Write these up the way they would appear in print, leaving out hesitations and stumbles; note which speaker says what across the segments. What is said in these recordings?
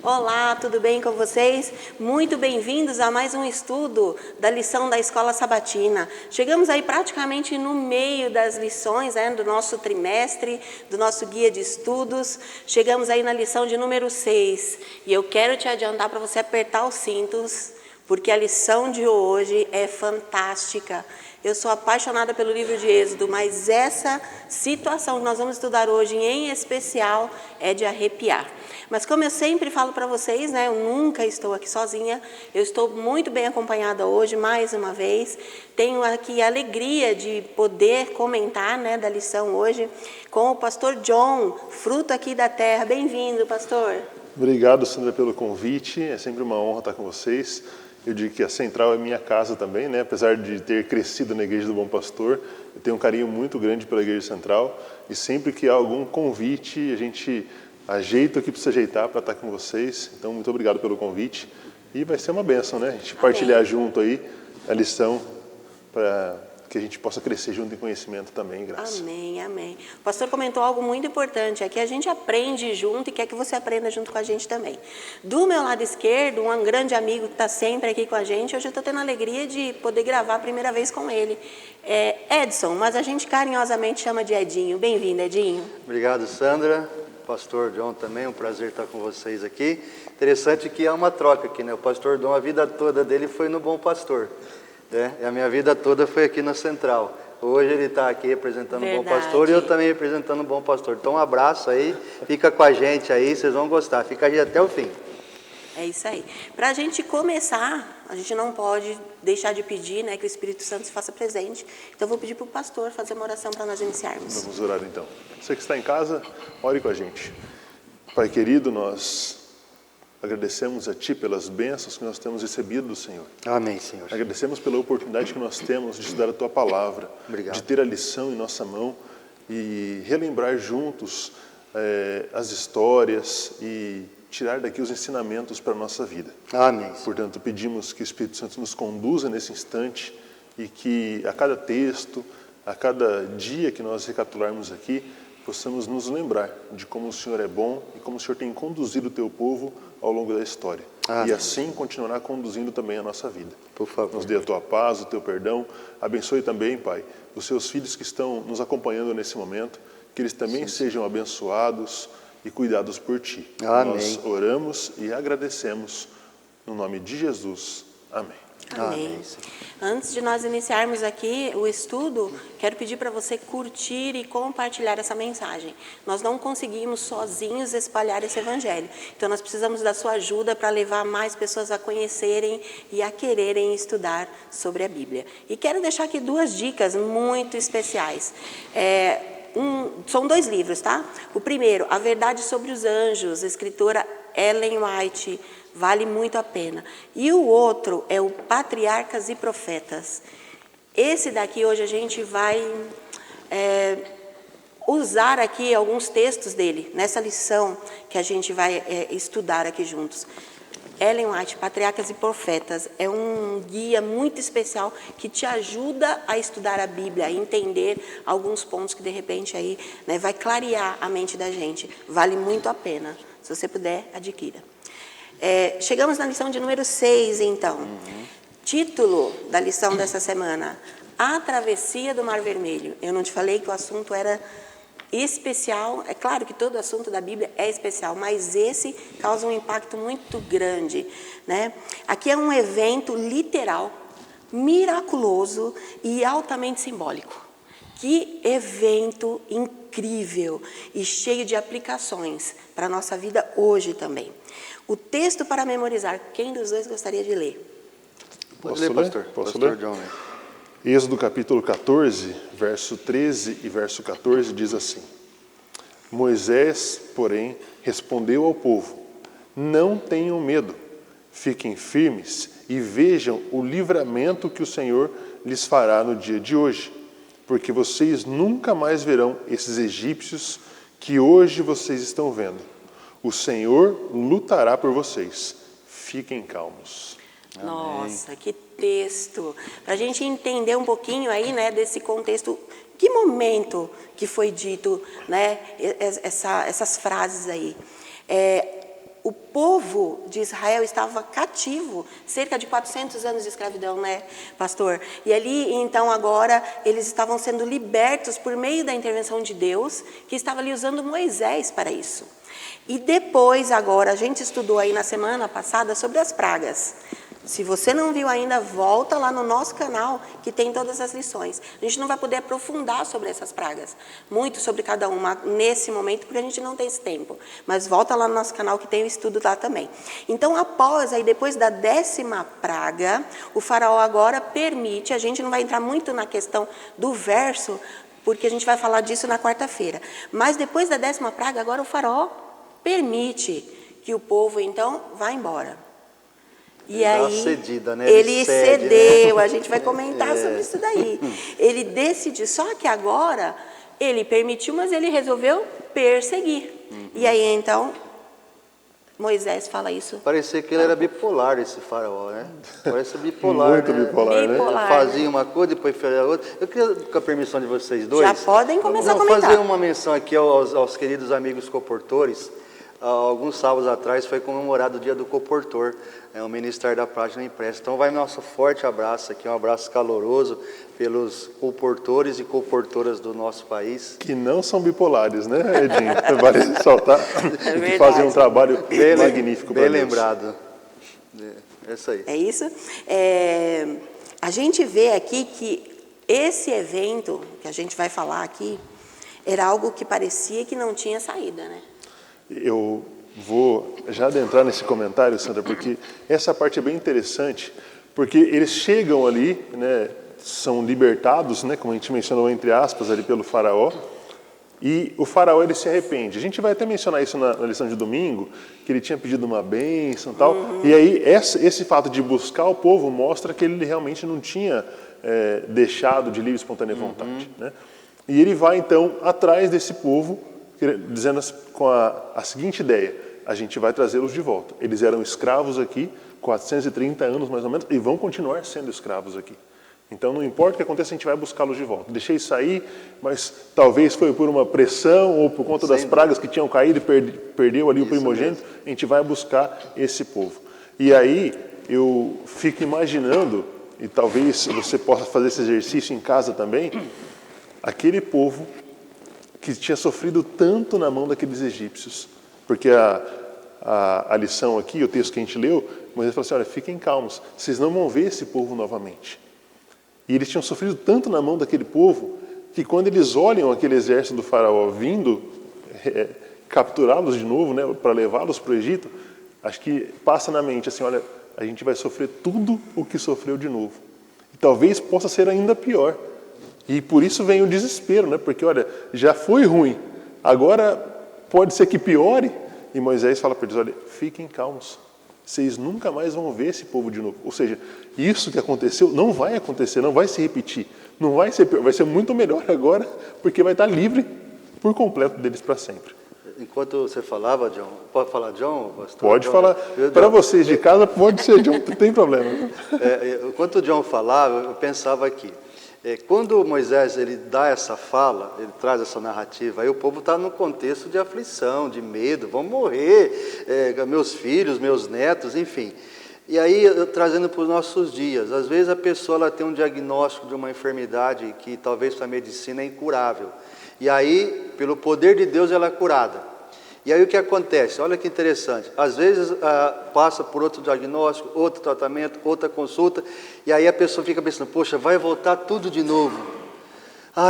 Speaker 1: Olá, tudo bem com vocês? Muito bem-vindos a mais um estudo da lição da Escola Sabatina. Chegamos aí praticamente no meio das lições, do nosso trimestre, do nosso guia de estudos. Chegamos aí na lição de número 6 e eu quero te adiantar para você apertar os cintos, porque a lição de hoje é fantástica. Eu sou apaixonada pelo livro de Êxodo, mas essa situação que nós vamos estudar hoje em especial é de arrepiar. Mas como eu sempre falo para vocês, eu nunca estou aqui sozinha, eu estou muito bem acompanhada hoje, mais uma vez. Tenho aqui a alegria de poder comentar da lição hoje com o pastor John, fruto aqui da terra. Bem-vindo, pastor.
Speaker 2: Obrigado, Sandra, pelo convite, é sempre uma honra estar com vocês. Eu digo que a Central é minha casa também, apesar de ter crescido na Igreja do Bom Pastor, eu tenho um carinho muito grande pela Igreja Central e sempre que há algum convite, a gente ajeita o que precisa ajeitar para estar com vocês. Então, muito obrigado pelo convite e vai ser uma bênção, a gente partilhar junto aí a lição para que a gente possa crescer junto em conhecimento também, graças.
Speaker 1: Amém, amém. O pastor comentou algo muito importante, é que a gente aprende junto e quer que você aprenda junto com a gente também. Do meu lado esquerdo, um grande amigo que está sempre aqui com a gente, hoje eu estou tendo a alegria de poder gravar a primeira vez com ele. É Edson, mas a gente carinhosamente chama de Edinho. Bem-vindo, Edinho.
Speaker 3: Obrigado, Sandra. Pastor John também, um prazer estar com vocês aqui. Interessante que há uma troca aqui, O pastor John, a vida toda dele foi no Bom Pastor. E a minha vida toda foi aqui na Central. Hoje ele está aqui representando o Bom Pastor e eu também representando o Bom Pastor. Então um abraço aí, fica com a gente aí, vocês vão gostar. Fica aí até o fim.
Speaker 1: É isso aí. Para a gente começar, a gente não pode deixar de pedir que o Espírito Santo se faça presente. Então eu vou pedir para o pastor fazer uma oração para nós iniciarmos.
Speaker 2: Vamos orar então. Você que está em casa, ore com a gente. Pai querido, nós agradecemos a Ti pelas bênçãos que nós temos recebido do Senhor.
Speaker 3: Amém, Senhor.
Speaker 2: Agradecemos pela oportunidade que nós temos de estudar a Tua Palavra,
Speaker 3: Obrigado.
Speaker 2: De ter a lição em nossa mão e relembrar juntos as histórias e tirar daqui os ensinamentos para a nossa vida.
Speaker 3: Amém.
Speaker 2: Portanto, pedimos que o Espírito Santo nos conduza nesse instante e que a cada texto, a cada dia que nós recapitularmos aqui, possamos nos lembrar de como o Senhor é bom e como o Senhor tem conduzido o Teu povo ao longo da história.
Speaker 3: Amém.
Speaker 2: E assim continuará conduzindo também a nossa vida.
Speaker 3: Por favor.
Speaker 2: Nos dê a Tua paz, o Teu perdão. Abençoe também, Pai, os Seus filhos que estão nos acompanhando nesse momento, que eles também sejam abençoados e cuidados por Ti.
Speaker 3: Amém.
Speaker 2: Nós oramos e agradecemos no nome de Jesus. Amém.
Speaker 1: Amém. Antes de nós iniciarmos aqui o estudo, quero pedir para você curtir e compartilhar essa mensagem. Nós não conseguimos sozinhos espalhar esse evangelho. Então nós precisamos da sua ajuda para levar mais pessoas a conhecerem e a quererem estudar sobre a Bíblia. E quero deixar aqui 2 dicas muito especiais. São 2 livros, tá? O primeiro, A Verdade sobre os Anjos, escritora Ellen White, vale muito a pena. E o outro é o Patriarcas e Profetas. Esse daqui hoje a gente vai usar aqui alguns textos dele, nessa lição que a gente vai estudar aqui juntos. Ellen White, Patriarcas e Profetas, é um guia muito especial que te ajuda a estudar a Bíblia, a entender alguns pontos que de repente aí vai clarear a mente da gente. Vale muito a pena. Se você puder, adquira. Chegamos na lição de número 6, então. Título da lição dessa semana: A Travessia do Mar Vermelho. Eu não te falei que o assunto era especial. É claro que todo assunto da Bíblia é especial, mas esse causa um impacto muito grande, Aqui é um evento literal, miraculoso e altamente simbólico. Que evento incrível e cheio de aplicações para a nossa vida hoje também. O texto para memorizar, quem dos dois gostaria de ler?
Speaker 3: Pode ler, pastor.
Speaker 2: Posso
Speaker 3: pastor
Speaker 2: ler?
Speaker 3: John.
Speaker 2: Êxodo capítulo 14, verso 13 e verso 14 diz assim: Moisés, porém, respondeu ao povo: Não tenham medo, fiquem firmes e vejam o livramento que o Senhor lhes fará no dia de hoje, porque vocês nunca mais verão esses egípcios que hoje vocês estão vendo. O Senhor lutará por vocês. Fiquem calmos.
Speaker 1: Nossa, que texto! Para a gente entender um pouquinho aí, desse contexto, que momento que foi dito, essas frases aí. O povo de Israel estava cativo, cerca de 400 anos de escravidão, né, pastor? E ali, então, agora, eles estavam sendo libertos por meio da intervenção de Deus, que estava ali usando Moisés para isso. E depois, agora, a gente estudou aí na semana passada sobre as pragas. Se você não viu ainda, volta lá no nosso canal, que tem todas as lições. A gente não vai poder aprofundar sobre essas pragas, muito sobre cada uma nesse momento, porque a gente não tem esse tempo. Mas volta lá no nosso canal, que tem o estudo lá também. Então, depois da 10ª praga, o faraó agora permite, a gente não vai entrar muito na questão do verso, porque a gente vai falar disso na quarta-feira. Mas depois da 10ª praga, agora o faraó permite que o povo, então, vá embora. E aí,
Speaker 3: cedida, né?
Speaker 1: ele
Speaker 3: cede,
Speaker 1: cedeu,
Speaker 3: né?
Speaker 1: a gente vai comentar sobre isso daí. Ele decidiu, só que agora, ele permitiu, mas ele resolveu perseguir. E aí, então, Moisés fala isso.
Speaker 3: Parecia que ele era bipolar, esse faraó, né? Parece bipolar,
Speaker 2: Muito
Speaker 3: né?
Speaker 2: bipolar, né?
Speaker 1: Bipolar,
Speaker 3: Fazia
Speaker 1: né?
Speaker 3: uma coisa, depois fazia outra. Eu queria, com a permissão de vocês dois...
Speaker 1: Já podem começar a comentar.
Speaker 3: Fazer uma menção aqui aos queridos amigos coportores. Alguns sábados atrás foi comemorado o dia do coportor, o Ministério da Página Impressa. Então vai nosso forte abraço aqui, um abraço caloroso pelos coportores e coportoras do nosso país.
Speaker 2: Que não são bipolares, né, Edinho? Vale ressaltar que fazem um trabalho magnífico para
Speaker 3: Bem
Speaker 2: Deus.
Speaker 3: lembrado. É isso aí.
Speaker 1: É isso. A gente vê aqui que esse evento que a gente vai falar aqui era algo que parecia que não tinha saída, né?
Speaker 2: Eu vou já adentrar nesse comentário, Sandra, porque essa parte é bem interessante, porque eles chegam ali, né, são libertados, né, como a gente mencionou entre aspas ali pelo faraó, e o faraó ele se arrepende. A gente vai até mencionar isso na lição de domingo, que ele tinha pedido uma bênção e tal, e aí esse fato de buscar o povo mostra que ele realmente não tinha deixado de livre e espontânea vontade, né? E ele vai então atrás desse povo, dizendo com a seguinte ideia: a gente vai trazê-los de volta. Eles eram escravos aqui, 430 anos mais ou menos, e vão continuar sendo escravos aqui. Então não importa o que aconteça, a gente vai buscá-los de volta. Deixei sair, mas talvez foi por uma pressão ou por conta das pragas que tinham caído e perdeu ali o primogênito, a gente vai buscar esse povo. E aí eu fico imaginando, e talvez você possa fazer esse exercício em casa também, aquele povo que tinha sofrido tanto na mão daqueles egípcios. Porque a lição aqui, o texto que a gente leu, Moisés falou assim: olha, fiquem calmos, vocês não vão ver esse povo novamente. E eles tinham sofrido tanto na mão daquele povo, que quando eles olham aquele exército do faraó vindo capturá-los de novo, né, para levá-los para o Egito, acho que passa na mente assim: olha, a gente vai sofrer tudo o que sofreu de novo. E talvez possa ser ainda pior. E por isso vem o desespero, né? Porque, olha, já foi ruim, agora pode ser que piore. E Moisés fala para eles: olha, fiquem calmos, vocês nunca mais vão ver esse povo de novo. Ou seja, isso que aconteceu não vai acontecer, não vai se repetir, não vai ser pior, vai ser muito melhor agora, porque vai estar livre por completo deles para sempre.
Speaker 3: Enquanto você falava, John, pode falar, John? Pastor?
Speaker 2: Pode
Speaker 3: John,
Speaker 2: falar. Para vocês de casa, pode ser, John, não tem problema.
Speaker 3: Enquanto o John falava, eu pensava aqui. Quando Moisés ele dá essa fala, ele traz essa narrativa, aí o povo está no contexto de aflição, de medo, vão morrer, meus filhos, meus netos, enfim. E aí, trazendo para os nossos dias, às vezes a pessoa ela tem um diagnóstico de uma enfermidade que talvez para a medicina é incurável. E aí, pelo poder de Deus, ela é curada. E aí o que acontece? Olha que interessante. Às vezes passa por outro diagnóstico, outro tratamento, outra consulta, e aí a pessoa fica pensando: poxa, vai voltar tudo de novo.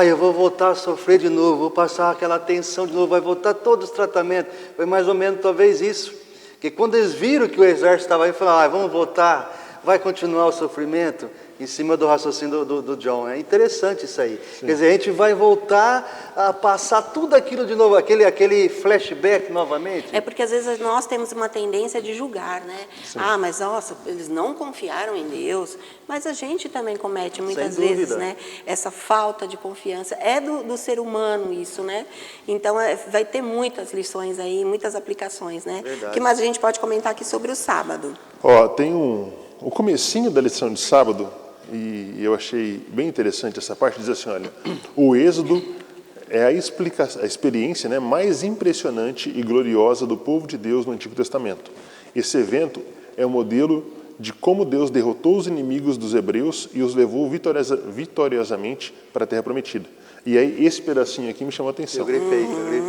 Speaker 3: Eu vou voltar a sofrer de novo, vou passar aquela tensão de novo, vai voltar todos os tratamentos. Foi mais ou menos talvez isso. Porque quando eles viram que o exército estava aí, falaram: vamos voltar, vai continuar o sofrimento. Em cima do raciocínio do John. É interessante isso aí. Sim. Quer dizer, a gente vai voltar a passar tudo aquilo de novo, aquele flashback novamente.
Speaker 1: É porque às vezes nós temos uma tendência de julgar, né? Sim. Mas nossa, eles não confiaram em Deus. Mas a gente também comete muitas vezes, né? Essa falta de confiança. É do ser humano isso, né? Então vai ter muitas lições aí, muitas aplicações, né? Verdade. O que mais a gente pode comentar aqui sobre o sábado?
Speaker 2: Tem o comecinho da lição de sábado, e eu achei bem interessante essa parte, diz assim: olha, o êxodo é a experiência, né, mais impressionante e gloriosa do povo de Deus no Antigo Testamento. Esse evento é o modelo de como Deus derrotou os inimigos dos hebreus e os levou vitoriosamente para a Terra Prometida. E aí esse pedacinho aqui me chamou a atenção.
Speaker 3: Eu grifei.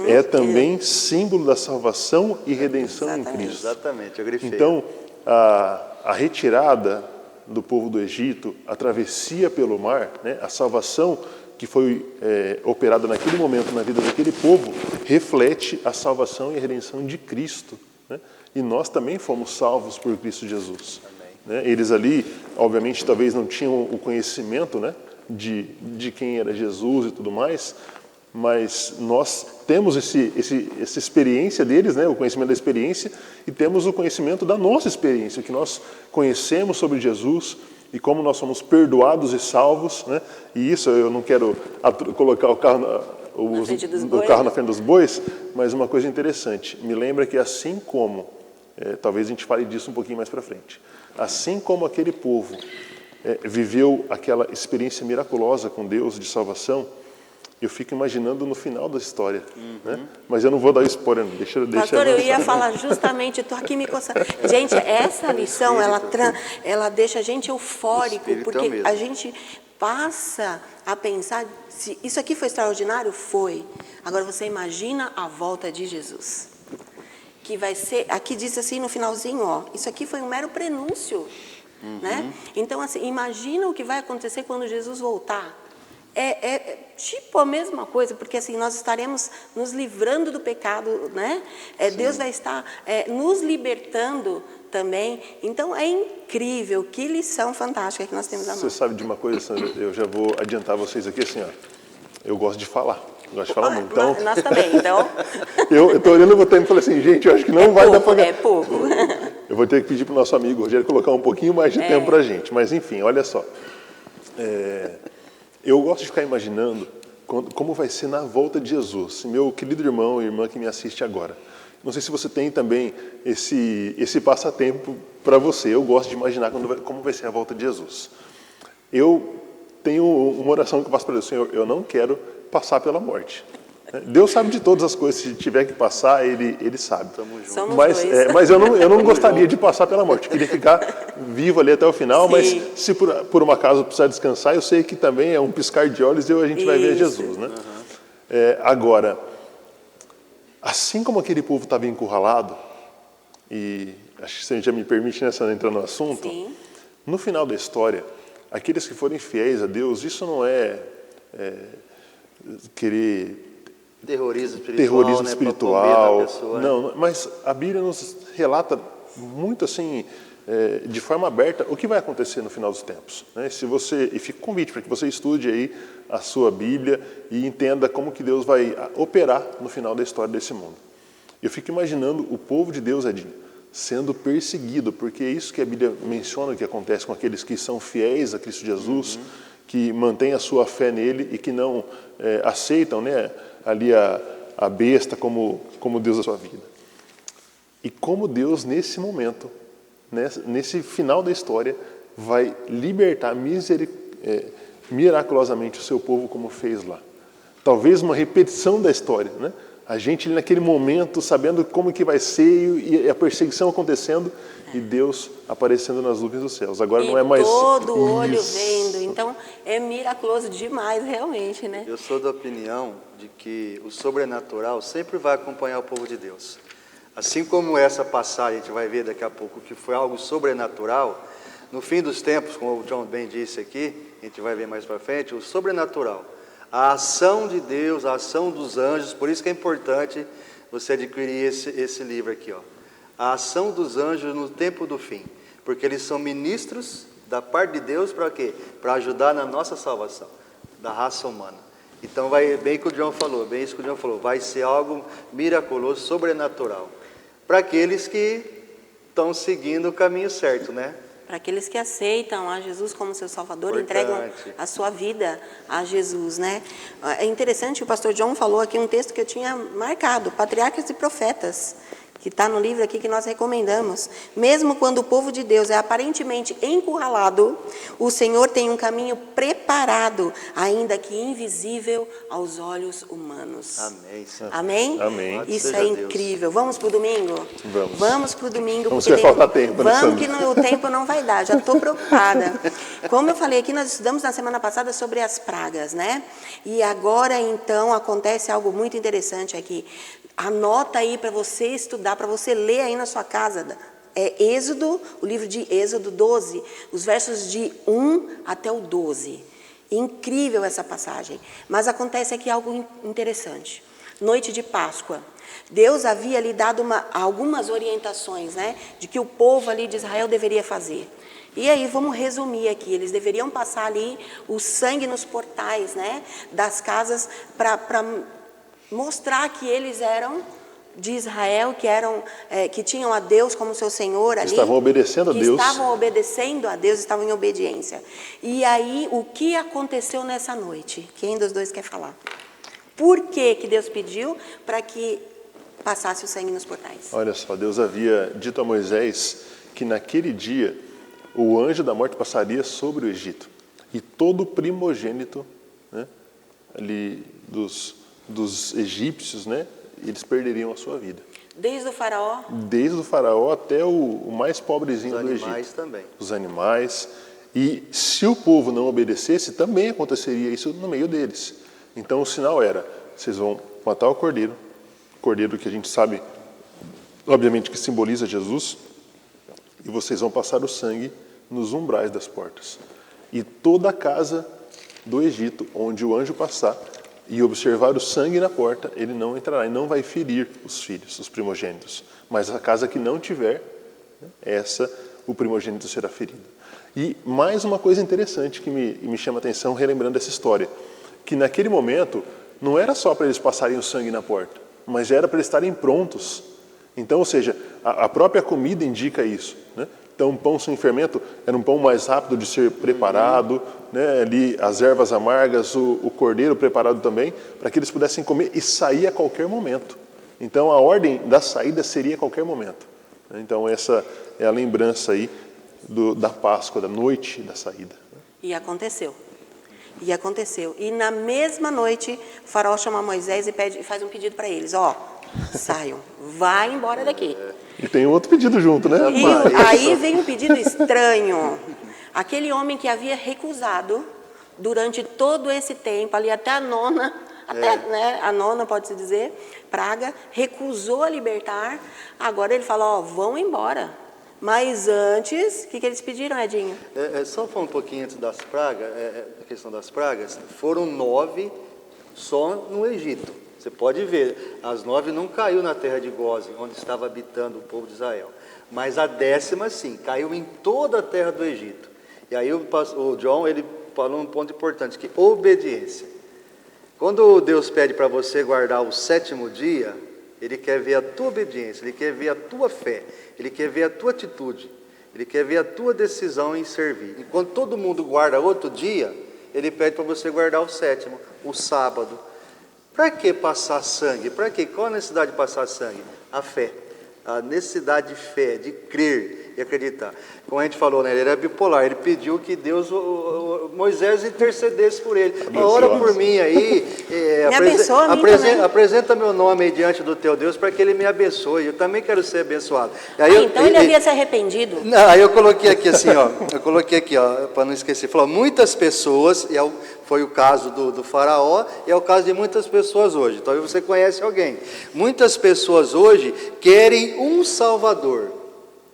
Speaker 2: É também símbolo da salvação e redenção em
Speaker 1: Exatamente.
Speaker 2: Cristo.
Speaker 3: Exatamente, eu grifei.
Speaker 2: Então, a retirada do povo do Egito, a travessia pelo mar, né, a salvação que foi operada naquele momento na vida daquele povo, reflete a salvação e a redenção de Cristo, né? E nós também fomos salvos por Cristo Jesus. Né? Eles ali, obviamente, talvez não tinham o conhecimento, né, de quem era Jesus e tudo mais, mas nós temos essa experiência deles, né, o conhecimento da experiência, e temos o conhecimento da nossa experiência, que nós conhecemos sobre Jesus e como nós somos perdoados e salvos, né? E isso eu não quero colocar o carro na frente dos bois, mas uma coisa interessante, me lembra que assim como, talvez a gente fale disso um pouquinho mais para frente, assim como aquele povo viveu aquela experiência miraculosa com Deus de salvação, eu fico imaginando no final da história, né? Mas eu não vou dar spoiler, deixa
Speaker 1: Pastor, eu ia falar justamente, estou aqui me coçando. Gente, essa lição, ela deixa a gente eufórico, porque a gente passa a pensar, se isso aqui foi extraordinário? Foi. Agora você imagina a volta de Jesus. Que vai ser, aqui diz assim no finalzinho, ó, isso aqui foi um mero prenúncio, né? Então, assim, imagina o que vai acontecer quando Jesus voltar. É tipo a mesma coisa, porque assim, nós estaremos nos livrando do pecado, né? Deus vai estar nos libertando também. Então, é incrível, que lição fantástica que nós temos a mão.
Speaker 2: Você sabe de uma coisa, Sandra? Eu já vou adiantar vocês aqui assim, ó. Eu gosto de falar. Gosto de falar muito. Então,
Speaker 1: nós também, então.
Speaker 2: eu estou olhando o tempo e falei assim, gente, eu acho que não vai dar para...
Speaker 1: É pouco.
Speaker 2: Eu vou ter que pedir para o nosso amigo Rogério colocar um pouquinho mais de tempo para a gente. Mas, enfim, olha só. Eu gosto de ficar imaginando como vai ser na volta de Jesus. Meu querido irmão e irmã que me assiste agora. Não sei se você tem também esse passatempo para você. Eu gosto de imaginar como vai ser a volta de Jesus. Eu tenho uma oração que eu faço para Deus. Senhor, eu não quero passar pela morte. Deus sabe de todas as coisas. Se tiver que passar, Ele sabe. Mas eu não gostaria de passar pela morte. Eu queria ficar vivo ali até o final. Sim. Mas se por um acaso precisar descansar, eu sei que também é um piscar de olhos e a gente vai ver Jesus, né? Agora, assim como aquele povo estava encurralado, e acho que você já me permite entrar no assunto, sim, no final da história, aqueles que forem fiéis a Deus, isso não é querer... Terrorismo espiritual, pessoa, né? Não, mas a Bíblia nos relata muito assim, de forma aberta, o que vai acontecer no final dos tempos, né? E fica o convite para que você estude aí a sua Bíblia e entenda como que Deus vai operar no final da história desse mundo. Eu fico imaginando o povo de Deus, Edinho, sendo perseguido, porque é isso que a Bíblia menciona que acontece com aqueles que são fiéis a Cristo Jesus, que mantêm a sua fé nele e que não aceitam, né, ali a besta como Deus da sua vida. E como Deus, nesse momento, nesse final da história, vai libertar miraculosamente o seu povo como fez lá. Talvez uma repetição da história, né? A gente naquele momento, sabendo como que vai ser e a perseguição acontecendo e Deus aparecendo nas nuvens dos céus. Agora não é mais...
Speaker 1: todo olho vendo. Então, é miraculoso demais, realmente, né?
Speaker 3: Eu sou da opinião de que o sobrenatural sempre vai acompanhar o povo de Deus. Assim como essa passagem, a gente vai ver daqui a pouco, que foi algo sobrenatural, no fim dos tempos, como o John bem disse aqui, a gente vai ver mais para frente, o sobrenatural, a ação de Deus, a ação dos anjos, por isso que é importante você adquirir esse livro aqui, ó. A ação dos anjos no tempo do fim, porque eles são ministros da parte de Deus para quê? Para ajudar na nossa salvação, da raça humana. Então vai bem que o John falou, bem isso que o John falou, vai ser algo miraculoso, sobrenatural, para aqueles que estão seguindo o caminho certo, né?
Speaker 1: Para aqueles que aceitam a Jesus como seu Salvador, entregam a sua vida a Jesus, né? É interessante, o pastor John falou aqui um texto que eu tinha marcado, Patriarcas e Profetas, que está no livro aqui que nós recomendamos. Mesmo quando o povo de Deus é aparentemente encurralado, o Senhor tem um caminho preparado preparado, ainda que invisível aos olhos humanos.
Speaker 3: Amém, Senhor.
Speaker 1: Amém?
Speaker 2: Amém.
Speaker 1: Isso
Speaker 3: Seja
Speaker 1: é
Speaker 3: Deus.
Speaker 1: incrível. Vamos para o domingo?
Speaker 2: Vamos.
Speaker 1: Vamos para o domingo.
Speaker 2: Vamos
Speaker 1: porque
Speaker 2: que vai faltar tempo, né,
Speaker 1: vamos
Speaker 2: Sandra?
Speaker 1: que o tempo não vai dar, já estou preocupada. Como eu falei aqui, nós estudamos na semana passada sobre as pragas, né? E agora, então, acontece algo muito interessante aqui. Anota aí para você estudar, para você ler aí na sua casa. É Êxodo, o livro de Êxodo 12, os versos de 1 até o 12. Incrível essa passagem. Mas acontece aqui algo interessante. Noite de Páscoa. Deus havia lhe dado algumas orientações, né, de que o povo ali de Israel deveria fazer. E aí, vamos resumir aqui. Eles deveriam passar ali o sangue nos portais, né, das casas para mostrar que eles eram de Israel, que tinham a Deus como seu Senhor ali.
Speaker 2: Estavam obedecendo a Deus.
Speaker 1: Estavam obedecendo a Deus, estavam em obediência. E aí, o que aconteceu nessa noite? Quem dos dois quer falar? Por que Deus pediu para que passasse o sangue nos portais?
Speaker 2: Olha só, Deus havia dito a Moisés que naquele dia o anjo da morte passaria sobre o Egito. E todo primogênito, né, ali dos egípcios, né, eles perderiam a sua vida.
Speaker 1: Desde o faraó?
Speaker 2: Desde o faraó até o mais pobrezinho do Egito.
Speaker 3: Os animais também.
Speaker 2: Os animais. E se o povo não obedecesse, também aconteceria isso no meio deles. Então o sinal era, vocês vão matar o cordeiro que a gente sabe, obviamente, que simboliza Jesus, e vocês vão passar o sangue nos umbrais das portas. E toda a casa do Egito, onde o anjo passar e observar o sangue na porta, ele não entrará e não vai ferir os filhos, os primogênitos. Mas a casa que não tiver, o primogênito será ferido. E mais uma coisa interessante que me chama a atenção, relembrando essa história, que naquele momento não era só para eles passarem o sangue na porta, mas era para eles estarem prontos. Então, ou seja, a própria comida indica isso, né? Então, um pão sem fermento era um pão mais rápido de ser preparado, né? Ali as ervas amargas, o cordeiro preparado também, para que eles pudessem comer e sair a qualquer momento. Então, a ordem da saída seria a qualquer momento. Então, essa é a lembrança aí da Páscoa, da noite da saída.
Speaker 1: E aconteceu. E na mesma noite, o faraó chama Moisés e faz um pedido para eles. Saiam, vai embora daqui.
Speaker 2: E tem outro pedido junto, né?
Speaker 1: E aí vem um pedido estranho. Aquele homem que havia recusado durante todo esse tempo, ali até a nona, né, a nona pode-se dizer, praga, recusou a libertar. Agora ele fala, vão embora. Mas antes, o que eles pediram, Edinho?
Speaker 3: Só falar um pouquinho antes das pragas, a questão das pragas, foram 9 só no Egito. Você pode ver, as 9 não caiu na terra de Gósen, onde estava habitando o povo de Israel. Mas a 10ª, sim, caiu em toda a terra do Egito. E aí o John, ele falou um ponto importante, que obediência. Quando Deus pede para você guardar o 7º dia, Ele quer ver a tua obediência, Ele quer ver a tua fé, Ele quer ver a tua atitude, Ele quer ver a tua decisão em servir. Enquanto todo mundo guarda outro dia, Ele pede para você guardar o 7º, o sábado. Para que passar sangue? Para que? Qual a necessidade de passar sangue? A fé. A necessidade de fé, de crer e acreditar. Como a gente falou, né? Ele era bipolar. Ele pediu que Deus, Moisés, intercedesse por ele. Ora por mim aí.
Speaker 1: Me abençoa a mim também.
Speaker 3: Apresenta meu nome aí diante do teu Deus para que ele me abençoe. Eu também quero ser abençoado. Aí
Speaker 1: então ele havia se arrependido?
Speaker 3: Não, aí eu coloquei aqui assim, para não esquecer. Falou, muitas pessoas, foi o caso do faraó, e é o caso de muitas pessoas hoje. Talvez você conhece alguém. Muitas pessoas hoje querem um Salvador,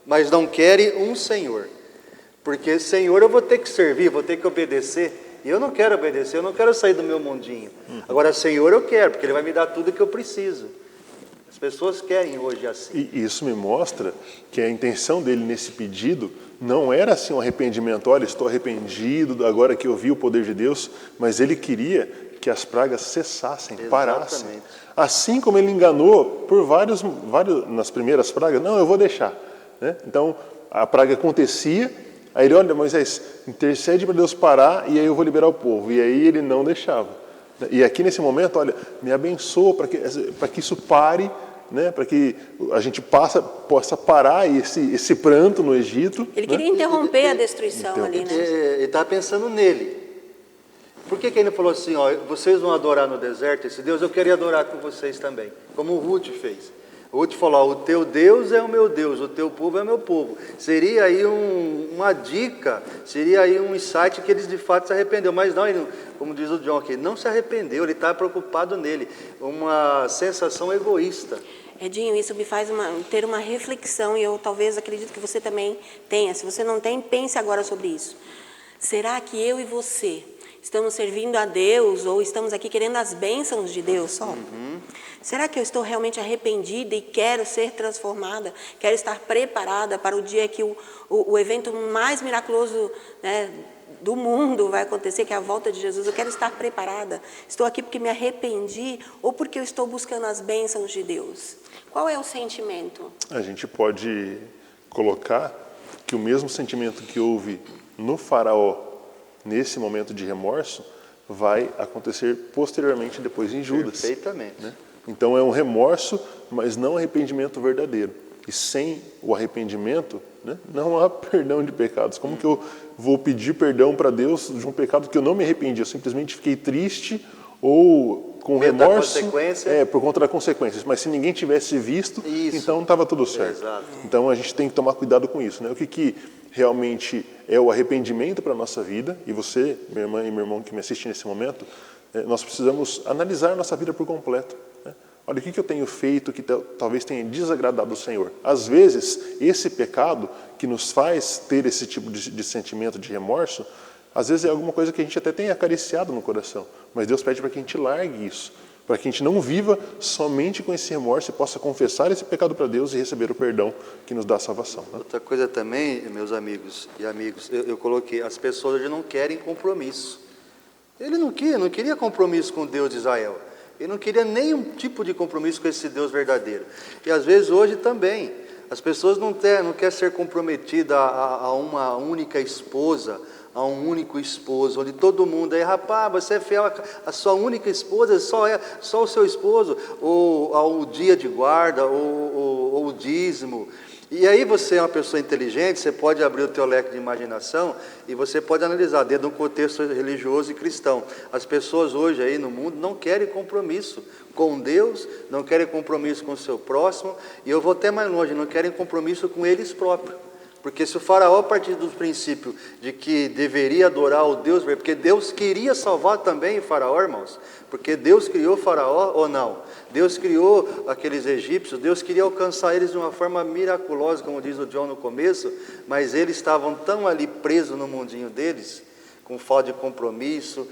Speaker 3: mas não querem um Senhor. Porque Senhor eu vou ter que servir, vou ter que obedecer. E eu não quero obedecer, eu não quero sair do meu mundinho. Agora Senhor eu quero, porque Ele vai me dar tudo que eu preciso. As pessoas querem hoje assim.
Speaker 2: E isso me mostra que a intenção dele nesse pedido não era assim um arrependimento, olha, estou arrependido agora que eu vi o poder de Deus, mas ele queria que as pragas cessassem, parassem.
Speaker 3: Exatamente.
Speaker 2: Assim como ele enganou por vários nas primeiras pragas, não, eu vou deixar. Né? Então, a praga acontecia, aí ele, olha, Moisés, intercede para Deus parar e aí eu vou liberar o povo. E aí ele não deixava. E aqui nesse momento, olha, me abençoa para que isso pare, né, para que a gente possa parar esse pranto no Egito.
Speaker 1: Ele queria interromper a destruição ali, né?
Speaker 3: Ele estava pensando nele. Por que ele falou assim, ó, vocês vão adorar no deserto esse Deus? Eu queria adorar com vocês também, como o Ruth fez. O Ruth falou, ó, o teu Deus é o meu Deus, o teu povo é o meu povo. Seria aí uma dica, seria aí um insight que eles de fato se arrependeram. Mas não, ele, como diz o John aqui, não se arrependeu, ele está preocupado nele. Uma sensação egoísta.
Speaker 1: Edinho, isso me faz ter uma reflexão, e eu talvez acredito que você também tenha. Se você não tem, pense agora sobre isso. Será que eu e você estamos servindo a Deus ou estamos aqui querendo as bênçãos de Deus só? Será que eu estou realmente arrependida e quero ser transformada? Quero estar preparada para o dia que o evento mais miraculoso, né, do mundo vai acontecer, que é a volta de Jesus? Eu quero estar preparada. Estou aqui porque me arrependi ou porque eu estou buscando as bênçãos de Deus? Qual é o sentimento?
Speaker 2: A gente pode colocar que o mesmo sentimento que houve no faraó nesse momento de remorso vai acontecer posteriormente depois em Judas.
Speaker 3: Perfeitamente.
Speaker 2: Né? Então é um remorso, mas não arrependimento verdadeiro. E sem o arrependimento, né, não há perdão de pecados. Como que eu vou pedir perdão para Deus de um pecado que eu não me arrependi? Eu simplesmente fiquei triste ou com remorso por conta da consequência. Mas se ninguém tivesse visto, então estava tudo certo.
Speaker 3: Exato.
Speaker 2: Então a gente tem que tomar cuidado com isso. Né? O que realmente é o arrependimento para a nossa vida, e você, minha irmã e meu irmão que me assistem nesse momento, nós precisamos analisar a nossa vida por completo. Né? Olha, o que eu tenho feito que talvez tenha desagradado o Senhor? Às vezes, esse pecado que nos faz ter esse tipo de sentimento de remorso, às vezes é alguma coisa que a gente até tem acariciado no coração, mas Deus pede para que a gente largue isso, para que a gente não viva somente com esse remorso e possa confessar esse pecado para Deus e receber o perdão que nos dá a salvação. Né?
Speaker 3: Outra coisa também, meus amigos e amigos, eu coloquei, as pessoas hoje não querem compromisso. Ele não queria compromisso com o Deus de Israel. Ele não queria nenhum tipo de compromisso com esse Deus verdadeiro. E às vezes hoje também, as pessoas não querem ser comprometidas a uma única esposa, a um único esposo, onde todo mundo aí, rapaz, você é fiel à sua única esposa, só o seu esposo, ou ao dia de guarda, ou o dízimo. E aí você é uma pessoa inteligente, você pode abrir o teu leque de imaginação e você pode analisar dentro de um contexto religioso e cristão. As pessoas hoje aí no mundo não querem compromisso com Deus, não querem compromisso com o seu próximo, e eu vou até mais longe, não querem compromisso com eles próprios. Porque se o faraó partir do princípio de que deveria adorar o Deus, porque Deus queria salvar também o faraó, irmãos, porque Deus criou o faraó ou não? Deus criou aqueles egípcios, Deus queria alcançar eles de uma forma miraculosa, como diz o John no começo, mas eles estavam tão ali presos no mundinho deles, com falta de compromisso,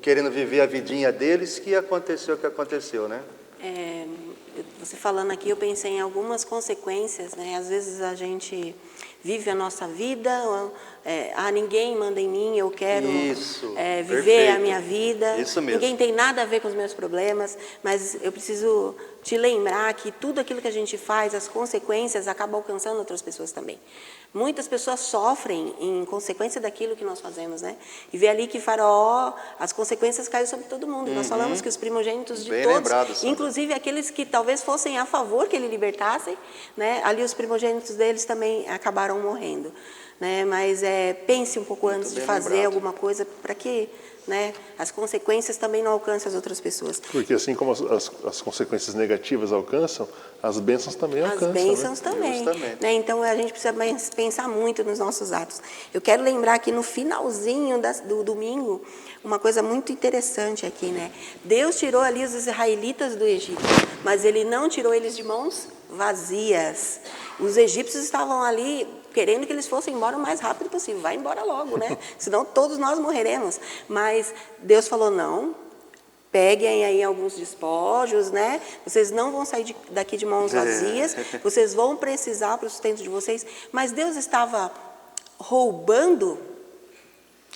Speaker 3: querendo viver a vidinha deles, que aconteceu o que aconteceu, né?
Speaker 1: Você falando aqui, eu pensei em algumas consequências, né? Às vezes a gente vive a nossa vida, ninguém manda em mim, eu quero viver
Speaker 3: perfeito.
Speaker 1: A minha vida.
Speaker 3: Isso mesmo.
Speaker 1: Ninguém tem nada a ver com os meus problemas, mas eu preciso te lembrar que tudo aquilo que a gente faz, as consequências acabam alcançando outras pessoas também. Muitas pessoas sofrem em consequência daquilo que nós fazemos, né? E vê ali que Faraó, as consequências caem sobre todo mundo. Nós falamos que os primogênitos de
Speaker 3: Bem
Speaker 1: todos,
Speaker 3: lembrado,
Speaker 1: inclusive aqueles que talvez fossem a favor que ele libertasse, né? Ali os primogênitos deles também acabaram morrendo, né? Mas pense um pouco antes de fazer alguma coisa para que, né, as consequências também não alcancem as outras pessoas.
Speaker 2: Porque assim como as consequências negativas alcançam, as bênçãos também alcançam.
Speaker 1: As bênçãos, né? Também. Né? Então a gente precisa pensar muito nos nossos atos. Eu quero lembrar que no finalzinho do domingo, uma coisa muito interessante aqui, né? Deus tirou ali os israelitas do Egito, mas Ele não tirou eles de mãos vazias. Os egípcios estavam ali querendo que eles fossem embora o mais rápido possível. Vai embora logo, né? Senão todos nós morreremos. Mas Deus falou, não, peguem aí alguns despojos, né? Vocês não vão sair daqui de mãos vazias, vocês vão precisar para o sustento de vocês. Mas Deus estava roubando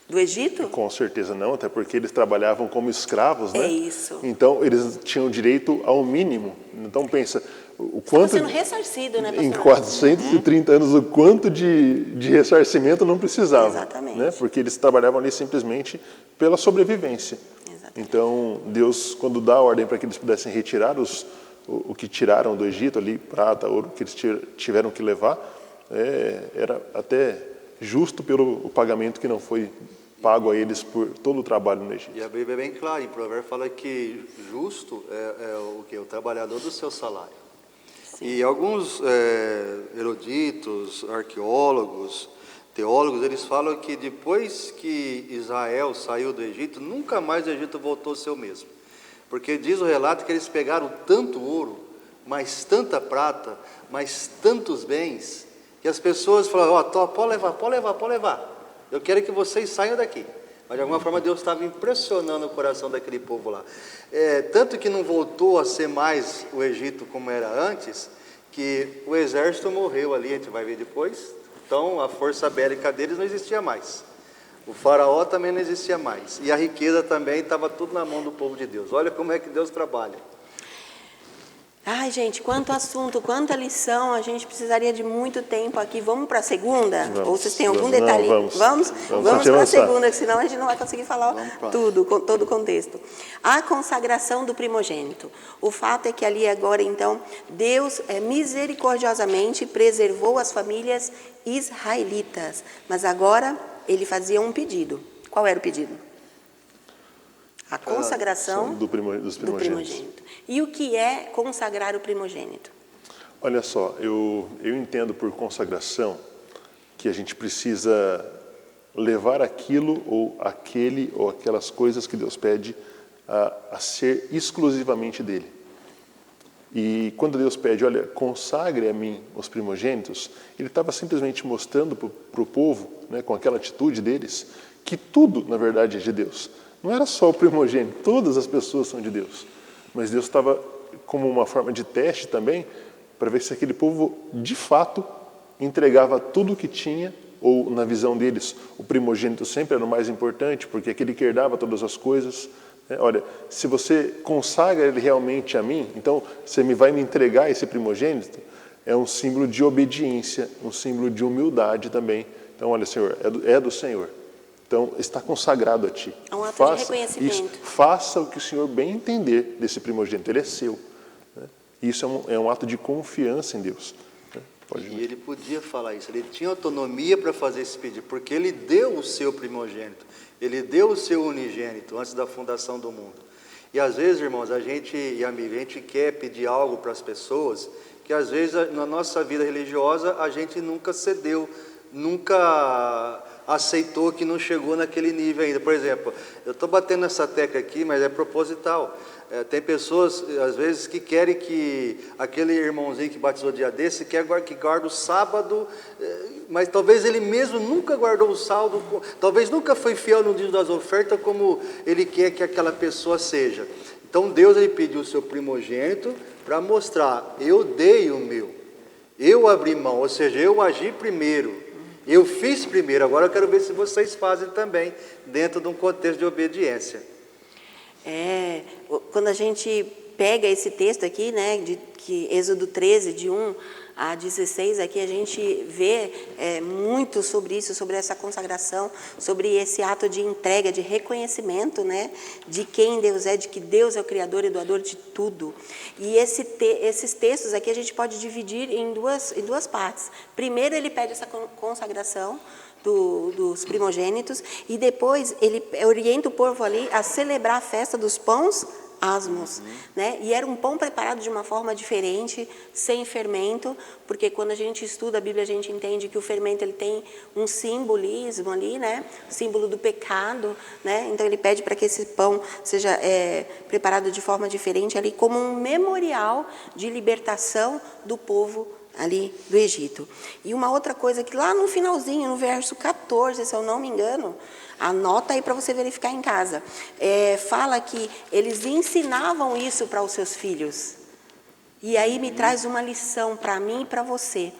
Speaker 1: do Egito?
Speaker 2: Com certeza não, até porque eles trabalhavam como escravos, né?
Speaker 1: É isso.
Speaker 2: Então eles tinham direito ao mínimo. Então pensa, o quanto...
Speaker 1: Estava sendo ressarcido, né, pastor?
Speaker 2: Em 430 anos, o quanto de ressarcimento não precisava.
Speaker 1: Exatamente.
Speaker 2: Né? Porque eles trabalhavam ali simplesmente pela sobrevivência.
Speaker 1: Exatamente.
Speaker 2: Então Deus, quando dá a ordem para que eles pudessem retirar o que tiraram do Egito, ali, prata, ouro, que eles tiveram que levar, era até justo pelo pagamento que não foi pago a eles por todo o trabalho no Egito.
Speaker 3: E a Bíblia é bem clara, em Provérbios fala que justo é o que? O trabalhador do seu salário.
Speaker 1: Sim.
Speaker 3: E alguns eruditos, arqueólogos, teólogos, eles falam que depois que Israel saiu do Egito, nunca mais o Egito voltou a ser o mesmo. Porque diz o relato que eles pegaram tanto ouro, mais tanta prata, mais tantos bens, que as pessoas falaram, pode levar. Eu quero que vocês saiam daqui. Mas de alguma forma Deus estava impressionando o coração daquele povo lá. Tanto que não voltou a ser mais o Egito como era antes, que o exército morreu ali, a gente vai ver depois. Então a força bélica deles não existia mais. O faraó também não existia mais. E a riqueza também estava tudo na mão do povo de Deus. Olha como é que Deus trabalha.
Speaker 1: Ai, gente, quanto assunto, quanta lição, a gente precisaria de muito tempo aqui. Vamos para a segunda?
Speaker 2: Vamos,
Speaker 1: Ou vocês têm algum
Speaker 2: vamos.
Speaker 1: detalhe?
Speaker 2: Não, vamos
Speaker 1: Vamos para a
Speaker 2: avançar.
Speaker 1: segunda, senão a gente não vai conseguir falar tudo, com todo o contexto. A consagração do primogênito. O fato é que ali agora, então, Deus misericordiosamente preservou as famílias israelitas. Mas agora ele fazia um pedido. Qual era o pedido? A consagração
Speaker 2: dos primogênitos.
Speaker 1: E o que é consagrar o primogênito?
Speaker 2: Olha só, eu entendo por consagração que a gente precisa levar aquilo ou aquele ou aquelas coisas que Deus pede a ser exclusivamente dele. E quando Deus pede, olha, consagre a mim os primogênitos, ele estava simplesmente mostrando para o povo, né, com aquela atitude deles, que tudo, na verdade, é de Deus. Não era só o primogênito, todas as pessoas são de Deus. Mas Deus estava como uma forma de teste também, para ver se aquele povo, de fato, entregava tudo o que tinha, ou na visão deles, o primogênito sempre era o mais importante, porque aquele que herdava todas as coisas. Olha, se você consagra ele realmente a mim, então você vai me entregar esse primogênito, é um símbolo de obediência, um símbolo de humildade também. Então, olha, Senhor, é do Senhor. Então, está consagrado a Ti.
Speaker 1: É um ato de reconhecimento.
Speaker 2: Isso, faça o que o Senhor bem entender desse primogênito, ele é seu. Né? Isso é um ato de confiança em Deus. Né?
Speaker 3: E ele podia falar isso, ele tinha autonomia para fazer esse pedido, porque ele deu o seu primogênito, ele deu o seu unigênito antes da fundação do mundo. E às vezes, irmãos, a gente quer pedir algo para as pessoas, que às vezes na nossa vida religiosa a gente nunca cedeu, nunca aceitou, que não chegou naquele nível ainda. Por exemplo, eu estou batendo nessa tecla aqui, mas é proposital. Tem pessoas, às vezes, que querem que aquele irmãozinho que batizou dia desse, que guarda o sábado, mas talvez ele mesmo nunca guardou o sábado, talvez nunca foi fiel no dia das ofertas como ele quer que aquela pessoa seja. Então Deus, ele pediu o seu primogênito para mostrar, eu dei o meu, eu abri mão, ou seja, eu agi primeiro. Eu fiz primeiro, agora eu quero ver se vocês fazem também, dentro de um contexto de obediência.
Speaker 1: Quando a gente pega esse texto aqui, né, que Êxodo 13, de 1 a 16, aqui a gente vê muito sobre isso, sobre essa consagração, sobre esse ato de entrega, de reconhecimento, né, de quem Deus é, de que Deus é o Criador e doador de tudo. E esses textos aqui a gente pode dividir em duas partes. Primeiro ele pede essa consagração dos primogênitos, e depois ele orienta o povo ali a celebrar a festa dos pães asmos, né? E era um pão preparado de uma forma diferente, sem fermento, porque quando a gente estuda a Bíblia a gente entende que o fermento ele tem um simbolismo ali, né? O símbolo do pecado, né? Então ele pede para que esse pão seja preparado de forma diferente ali, como um memorial de libertação do povo ali do Egito. E uma outra coisa que lá no finalzinho, no verso 14, se eu não me engano, anota aí para você verificar em casa, fala que eles ensinavam isso para os seus filhos. E aí me traz uma lição para mim e para você.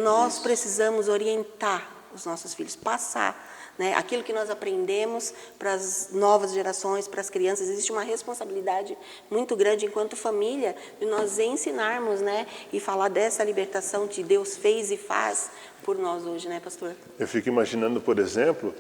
Speaker 1: Nós precisamos orientar os nossos filhos, passar, né, aquilo que nós aprendemos para as novas gerações, para as crianças. Existe uma responsabilidade muito grande enquanto família de nós ensinarmos, né, e falar dessa libertação que Deus fez e faz por nós hoje, né, pastor?
Speaker 2: Eu fico imaginando, por exemplo,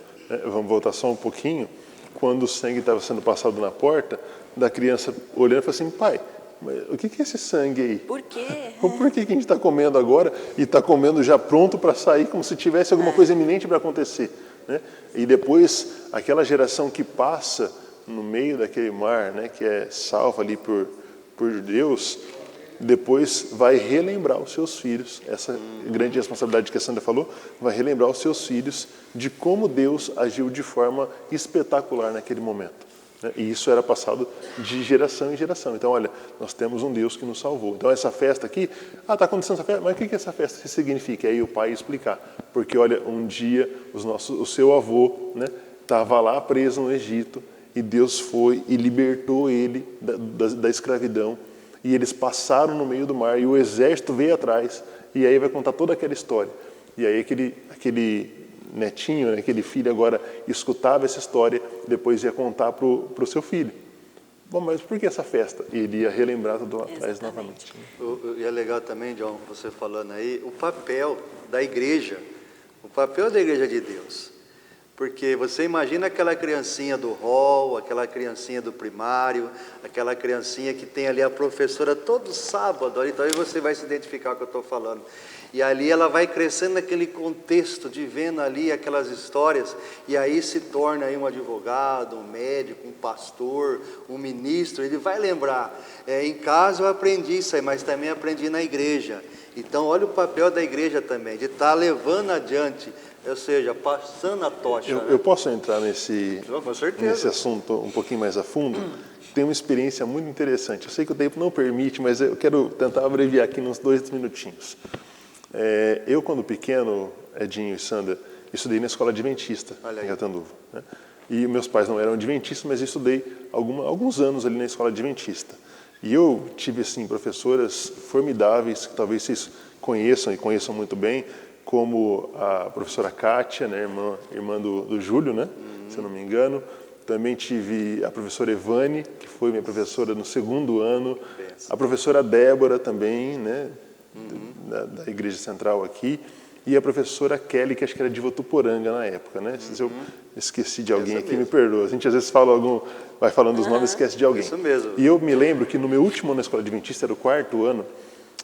Speaker 2: vamos voltar só um pouquinho, quando o sangue estava sendo passado na porta, da criança olhando e falando assim, pai, mas o que é esse sangue aí?
Speaker 1: Por quê?
Speaker 2: Por que a gente está comendo agora e está comendo já pronto para sair, como se tivesse alguma coisa iminente para acontecer? né? E depois, aquela geração que passa no meio daquele mar, né, que é salva ali por Deus, depois vai relembrar os seus filhos, essa grande responsabilidade que a Sandra falou, vai relembrar os seus filhos de como Deus agiu de forma espetacular naquele momento, né? E isso era passado de geração em geração. Então, olha, nós temos um Deus que nos salvou. Então, essa festa aqui, está acontecendo essa festa, mas o que essa festa significa? Aí o pai ia explicar, porque olha, um dia o seu avô, né, estava lá preso no Egito, e Deus foi e libertou ele da escravidão, e eles passaram no meio do mar, e o exército veio atrás, e aí vai contar toda aquela história. E aí aquele netinho, né, aquele filho agora escutava essa história, depois ia contar para o seu filho. Bom, mas por que essa festa? E ele ia relembrar tudo lá atrás novamente.
Speaker 3: E é legal também, John, você falando aí, o papel da igreja de Deus. Porque você imagina aquela criancinha do hall, aquela criancinha do primário, aquela criancinha que tem ali a professora todo sábado, então aí você vai se identificar com o que eu estou falando. E ali ela vai crescendo naquele contexto de vendo ali aquelas histórias, e aí se torna aí um advogado, um médico, um pastor, um ministro. Ele vai lembrar, em casa eu aprendi isso aí, mas também aprendi na igreja. Então olha o papel da igreja também, de estar levando adiante, ou seja, passando a tocha.
Speaker 2: Eu posso entrar nesse assunto um pouquinho mais a fundo? Tem uma experiência muito interessante. Eu sei que o tempo não permite, mas eu quero tentar abreviar aqui nos 2 minutinhos. Eu, quando pequeno, Edinho e Sandra, estudei na escola adventista, em Catanduva, né? E meus pais não eram adventistas, mas eu estudei alguns anos ali na escola adventista. E eu tive, assim, professoras formidáveis, que talvez vocês conheçam e conheçam muito bem, como a professora Kátia, né, irmã do Júlio, né, se eu não me engano. Também tive a professora Evane, que foi minha professora no 2º ano. A professora Débora também, né, da Igreja Central aqui. E a professora Kelly, que acho que era de Votuporanga na época, né? Se eu esqueci de alguém aqui, me perdoa. A gente às vezes vai falando os nomes e esquece de alguém.
Speaker 3: Isso mesmo.
Speaker 2: E eu me lembro que no meu último ano na escola adventista, era o 4º ano,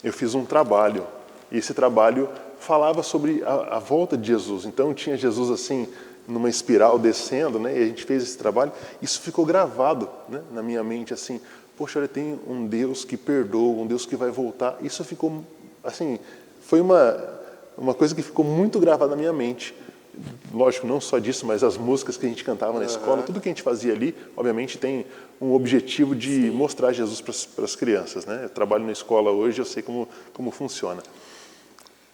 Speaker 2: eu fiz um trabalho. E esse trabalho falava sobre a volta de Jesus. Então tinha Jesus assim, numa espiral descendo, né? E a gente fez esse trabalho. Isso ficou gravado, né, na minha mente, assim, poxa, olha, tem um Deus que perdoa, um Deus que vai voltar. Isso ficou, assim, foi uma coisa que ficou muito gravada na minha mente. Lógico, não só disso, mas as músicas que a gente cantava na escola, tudo que a gente fazia ali, obviamente tem um objetivo de mostrar Jesus para as crianças, né? Eu trabalho na escola hoje, eu sei como funciona.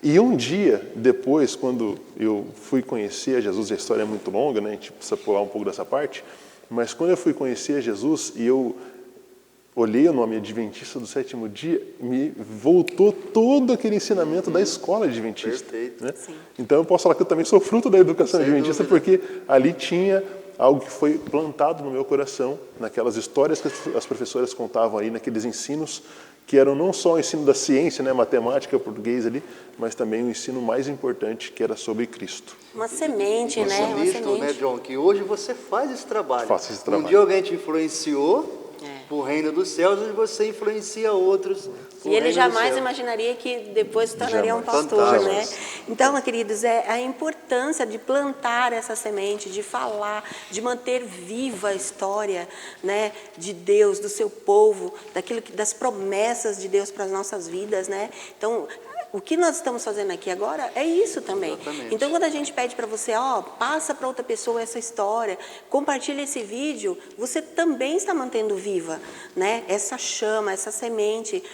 Speaker 2: E um dia depois, quando eu fui conhecer a Jesus, a história é muito longa, né? A gente precisa pular um pouco dessa parte, mas quando eu fui conhecer a Jesus e eu olhei o nome Adventista do 7º dia, me voltou todo aquele ensinamento da escola adventista.
Speaker 3: Perfeito.
Speaker 2: Né? Então eu posso falar que eu também sou fruto da educação adventista, porque ali tinha algo que foi plantado no meu coração, naquelas histórias que as professoras contavam ali, naqueles ensinos que eram não só o ensino da ciência, né, matemática, português ali, mas também o ensino mais importante, que era sobre Cristo.
Speaker 1: Uma semente, né? Uma semente.
Speaker 3: Né, John? Que hoje você faz esse trabalho.
Speaker 2: Faço esse trabalho.
Speaker 3: Um dia alguém te influenciou para o reino dos céus, e você influencia outros.
Speaker 1: E ele jamais imaginaria que depois se tornaria um pastor, né? Então, queridos, a importância de plantar essa semente, de falar, de manter viva a história, né, de Deus, do seu povo, das promessas de Deus para as nossas vidas, né? Então, o que nós estamos fazendo aqui agora é isso também.
Speaker 3: Exatamente.
Speaker 1: Então, quando a gente pede para você, passa para outra pessoa essa história, compartilha esse vídeo, você também está mantendo viva, né, essa chama, essa semente.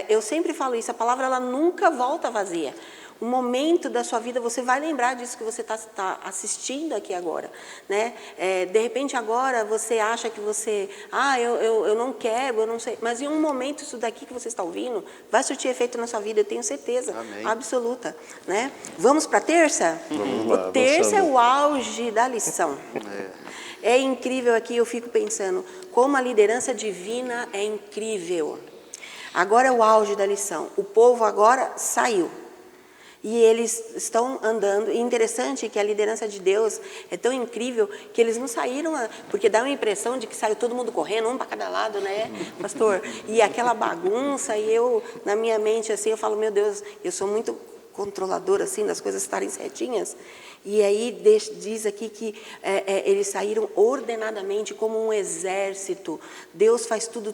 Speaker 1: Eu sempre falo isso, a palavra ela nunca volta vazia. Um momento da sua vida, você vai lembrar disso que você está assistindo aqui agora, né? De repente agora você acha que você, eu não quero, eu não sei, mas em um momento isso daqui que você está ouvindo vai surtir efeito na sua vida, eu tenho certeza.
Speaker 3: Amém.
Speaker 1: Absoluta, né? Vamos para a terça?
Speaker 2: Vamos lá,
Speaker 1: o terça
Speaker 2: avançando.
Speaker 1: é o auge da lição. É incrível aqui, eu fico pensando, como a liderança divina é incrível. Agora é o auge da lição. O povo agora saiu. E eles estão andando. E interessante que a liderança de Deus é tão incrível que eles não saíram, porque dá uma impressão de que saiu todo mundo correndo, um para cada lado, né, pastor? E aquela bagunça, e eu, na minha mente, assim, eu falo, meu Deus, eu sou muito controlador assim das coisas estarem certinhas. E aí diz aqui que eles saíram ordenadamente como um exército. Deus faz tudo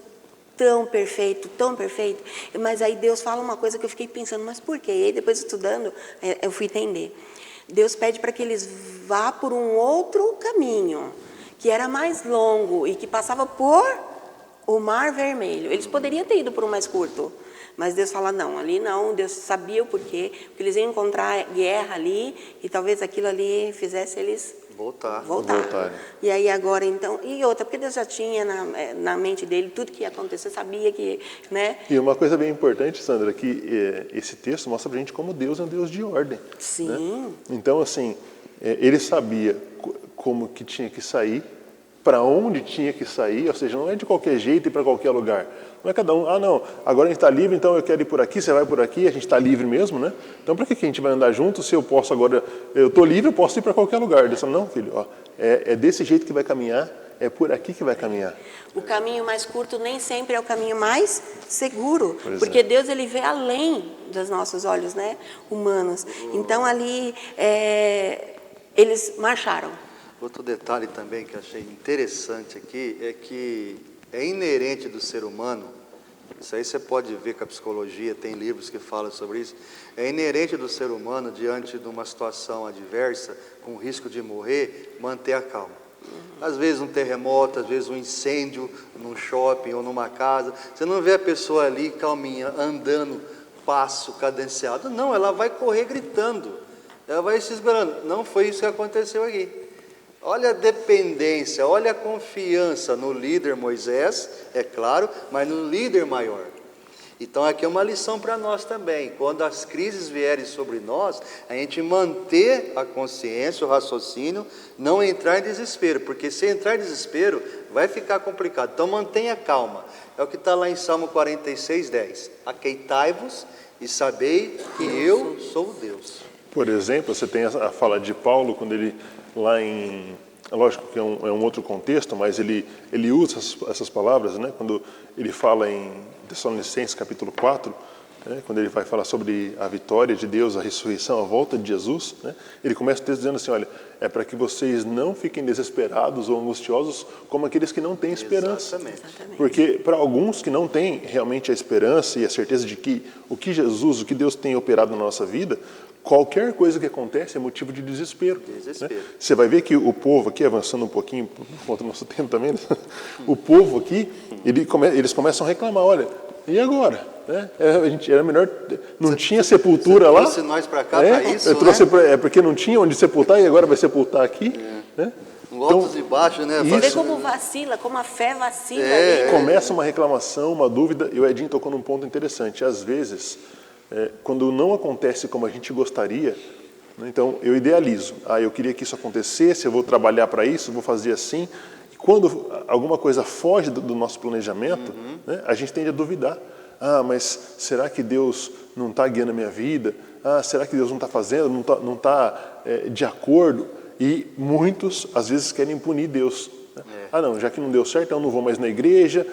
Speaker 1: tão perfeito, mas aí Deus fala uma coisa que eu fiquei pensando, mas por quê? E aí depois estudando, eu fui entender. Deus pede para que eles vá por um outro caminho, que era mais longo e que passava por o Mar Vermelho. Eles poderiam ter ido por um mais curto, mas Deus fala, não, ali não. Deus sabia o porquê, porque eles iam encontrar guerra ali e talvez aquilo ali fizesse eles voltar. E aí agora, então, e outra, porque Deus já tinha na mente dele tudo que ia acontecer, sabia que, né?
Speaker 2: E uma coisa bem importante, Sandra, que esse texto mostra pra gente como Deus é um Deus de ordem.
Speaker 1: Sim.
Speaker 2: Né? Então, assim, ele sabia como que tinha que sair, para onde tinha que sair, ou seja, não é de qualquer jeito e para qualquer lugar. Não é cada um, não, agora a gente está livre, então eu quero ir por aqui, você vai por aqui, a gente está livre mesmo, né? Então, para que a gente vai andar junto se eu posso agora, eu estou livre, eu posso ir para qualquer lugar. Deus fala, não, filho, é desse jeito que vai caminhar, é por aqui que vai caminhar.
Speaker 1: O caminho mais curto nem sempre é o caminho mais seguro, porque Deus ele vê além dos nossos olhos, né, humanos. Então, ali, eles marcharam.
Speaker 3: Outro detalhe também que achei interessante aqui é que é inerente do ser humano, isso aí você pode ver com a psicologia, tem livros que falam sobre isso, é inerente do ser humano, diante de uma situação adversa, com risco de morrer, manter a calma. Às vezes um terremoto, às vezes um incêndio num shopping ou numa casa, você não vê a pessoa ali calminha, andando, passo cadenciado, não, ela vai correr gritando, ela vai se esgueirando. Não foi isso que aconteceu aqui. Olha a dependência, olha a confiança no líder Moisés, é claro, mas no líder maior. Então aqui é uma lição para nós também. Quando as crises vierem sobre nós, a gente manter a consciência, o raciocínio, não entrar em desespero, porque se entrar em desespero, vai ficar complicado. Então mantenha calma. É o que está lá em Salmo 46:10. Aqueitai-vos e sabei que eu sou Deus.
Speaker 2: Por exemplo, você tem a fala de Paulo, quando ele lá em... Lógico que é um outro contexto, mas ele usa essas palavras, né? Quando ele fala em Tessalonicenses capítulo 4, né? Quando ele vai falar sobre a vitória de Deus, a ressurreição, a volta de Jesus, né? Ele começa o texto dizendo assim, olha, é para que vocês não fiquem desesperados ou angustiosos como aqueles que não têm esperança.
Speaker 3: Exatamente.
Speaker 2: Porque para alguns que não têm realmente a esperança e a certeza de que o que Jesus, o que Deus tem operado na nossa vida, qualquer coisa que acontece é motivo de desespero. Né? Você vai ver que o povo aqui, avançando um pouquinho, por conta do nosso tempo também, né? O povo aqui, eles começam a reclamar, olha, e agora? Né? Era melhor, não tinha sepultura lá.
Speaker 3: Trouxe nós para cá para isso,
Speaker 2: né? Porque não tinha onde sepultar e agora vai sepultar aqui. Né?
Speaker 3: Altos e baixos, né?
Speaker 1: Você vê como vacila, como a fé vacila.
Speaker 2: Começa uma reclamação, uma dúvida, e o Edinho tocou num ponto interessante. Às vezes, quando não acontece como a gente gostaria, né, então eu idealizo. Eu queria que isso acontecesse, eu vou trabalhar para isso, vou fazer assim. E quando alguma coisa foge do nosso planejamento, né, a gente tende a duvidar. Mas será que Deus não está guiando a minha vida? Será que Deus não está fazendo, não está de acordo? E muitos, às vezes, querem punir Deus. Né? Não, já que não deu certo, eu não vou mais na igreja,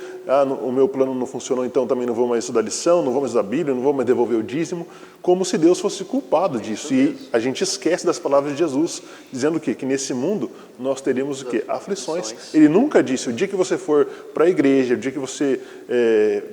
Speaker 2: o meu plano não funcionou, então também não vou mais estudar lição, não vou mais estudar a Bíblia, não vou mais devolver o dízimo, como se Deus fosse culpado disso. E a gente esquece das palavras de Jesus, dizendo o quê? Que nesse mundo nós teríamos o quê? Aflições. Ele nunca disse, o dia que você for para a igreja, o dia que você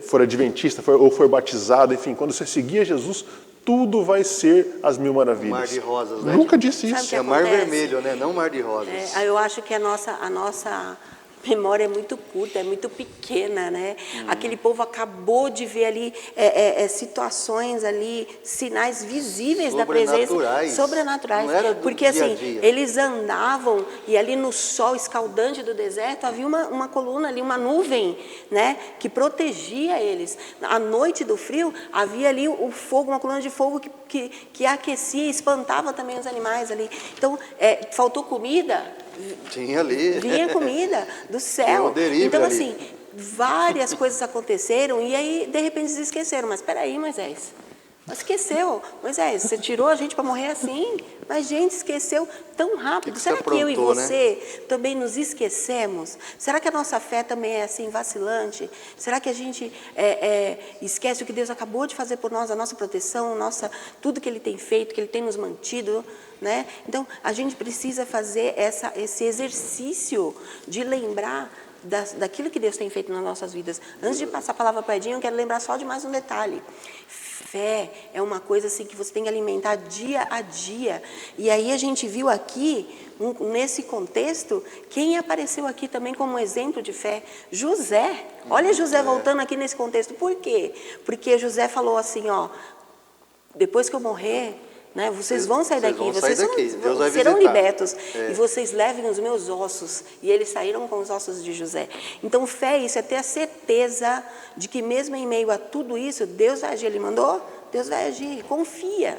Speaker 2: for adventista, ou for batizado, enfim, quando você seguir Jesus, tudo vai ser as mil maravilhas.
Speaker 3: Mar de rosas, né?
Speaker 2: Nunca disse isso.
Speaker 3: É mar vermelho, né? Não mar de rosas.
Speaker 1: Eu acho que a nossa memória é muito curta, é muito pequena, né? Aquele povo acabou de ver ali situações ali, sinais visíveis da presença sobrenaturais.
Speaker 3: Não era do
Speaker 1: porque
Speaker 3: dia a
Speaker 1: assim,
Speaker 3: dia.
Speaker 1: eles andavam e ali no sol escaldante do deserto havia uma coluna ali, uma nuvem, né? Que protegia eles. À noite do frio havia ali o fogo, uma coluna de fogo que aquecia, espantava também os animais ali. Então, faltou comida.
Speaker 3: Tinha ali.
Speaker 1: Vinha comida do céu. Então,
Speaker 3: ali.
Speaker 1: assim, várias coisas aconteceram e aí, de repente, eles esqueceram. Mas espera aí, Moisés. Esqueceu. Moisés, você tirou a gente para morrer assim, mas a gente esqueceu tão rápido. Será que eu e você também nos esquecemos? Será que a nossa fé também é assim, vacilante? Será que a gente esquece o que Deus acabou de fazer por nós, a nossa proteção, tudo que Ele tem feito, que Ele tem nos mantido, né? Então, a gente precisa fazer esse exercício de lembrar daquilo que Deus tem feito nas nossas vidas. Antes de passar a palavra para Edinho, eu quero lembrar só de mais um detalhe. Fé é uma coisa assim que você tem que alimentar dia a dia. E aí a gente viu aqui, nesse contexto, quem apareceu aqui também como exemplo de fé? José. Olha José voltando aqui nesse contexto. Por quê? Porque José falou assim, ó, depois que eu morrer, né, vocês vão sair daqui, vocês serão libertos, e vocês levem os meus ossos. E eles saíram com os ossos de José. Então, fé é isso, é ter a certeza de que mesmo em meio a tudo isso, Deus vai agir. Ele mandou, Deus vai agir, confia.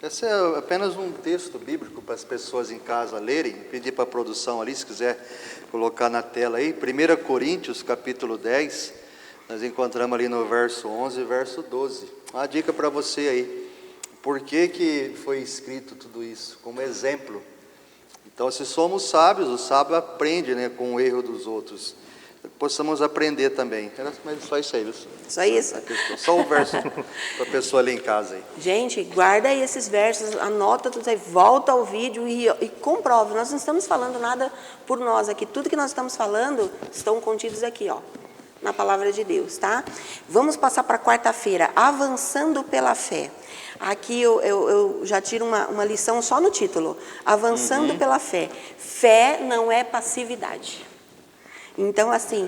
Speaker 3: Esse é apenas um texto bíblico para as pessoas em casa lerem. Pedir para a produção ali, se quiser colocar na tela aí. 1 Coríntios, capítulo 10, nós encontramos ali no verso 11 e verso 12. Uma dica para você aí. Por que foi escrito tudo isso? Como exemplo. Então, se somos sábios, o sábio aprende, né, com o erro dos outros. Possamos aprender também. Mas só isso aí.
Speaker 1: Só isso?
Speaker 3: Só um verso para a pessoa ler em casa aí.
Speaker 1: Gente, guarda aí esses versos, anota tudo aí, volta ao vídeo e comprove. Nós não estamos falando nada por nós aqui. Tudo que nós estamos falando estão contidos aqui, ó, na palavra de Deus, tá? Vamos passar para quarta-feira, avançando pela fé. Aqui eu já tiro uma lição só no título, avançando pela fé. Fé não é passividade. Então, assim,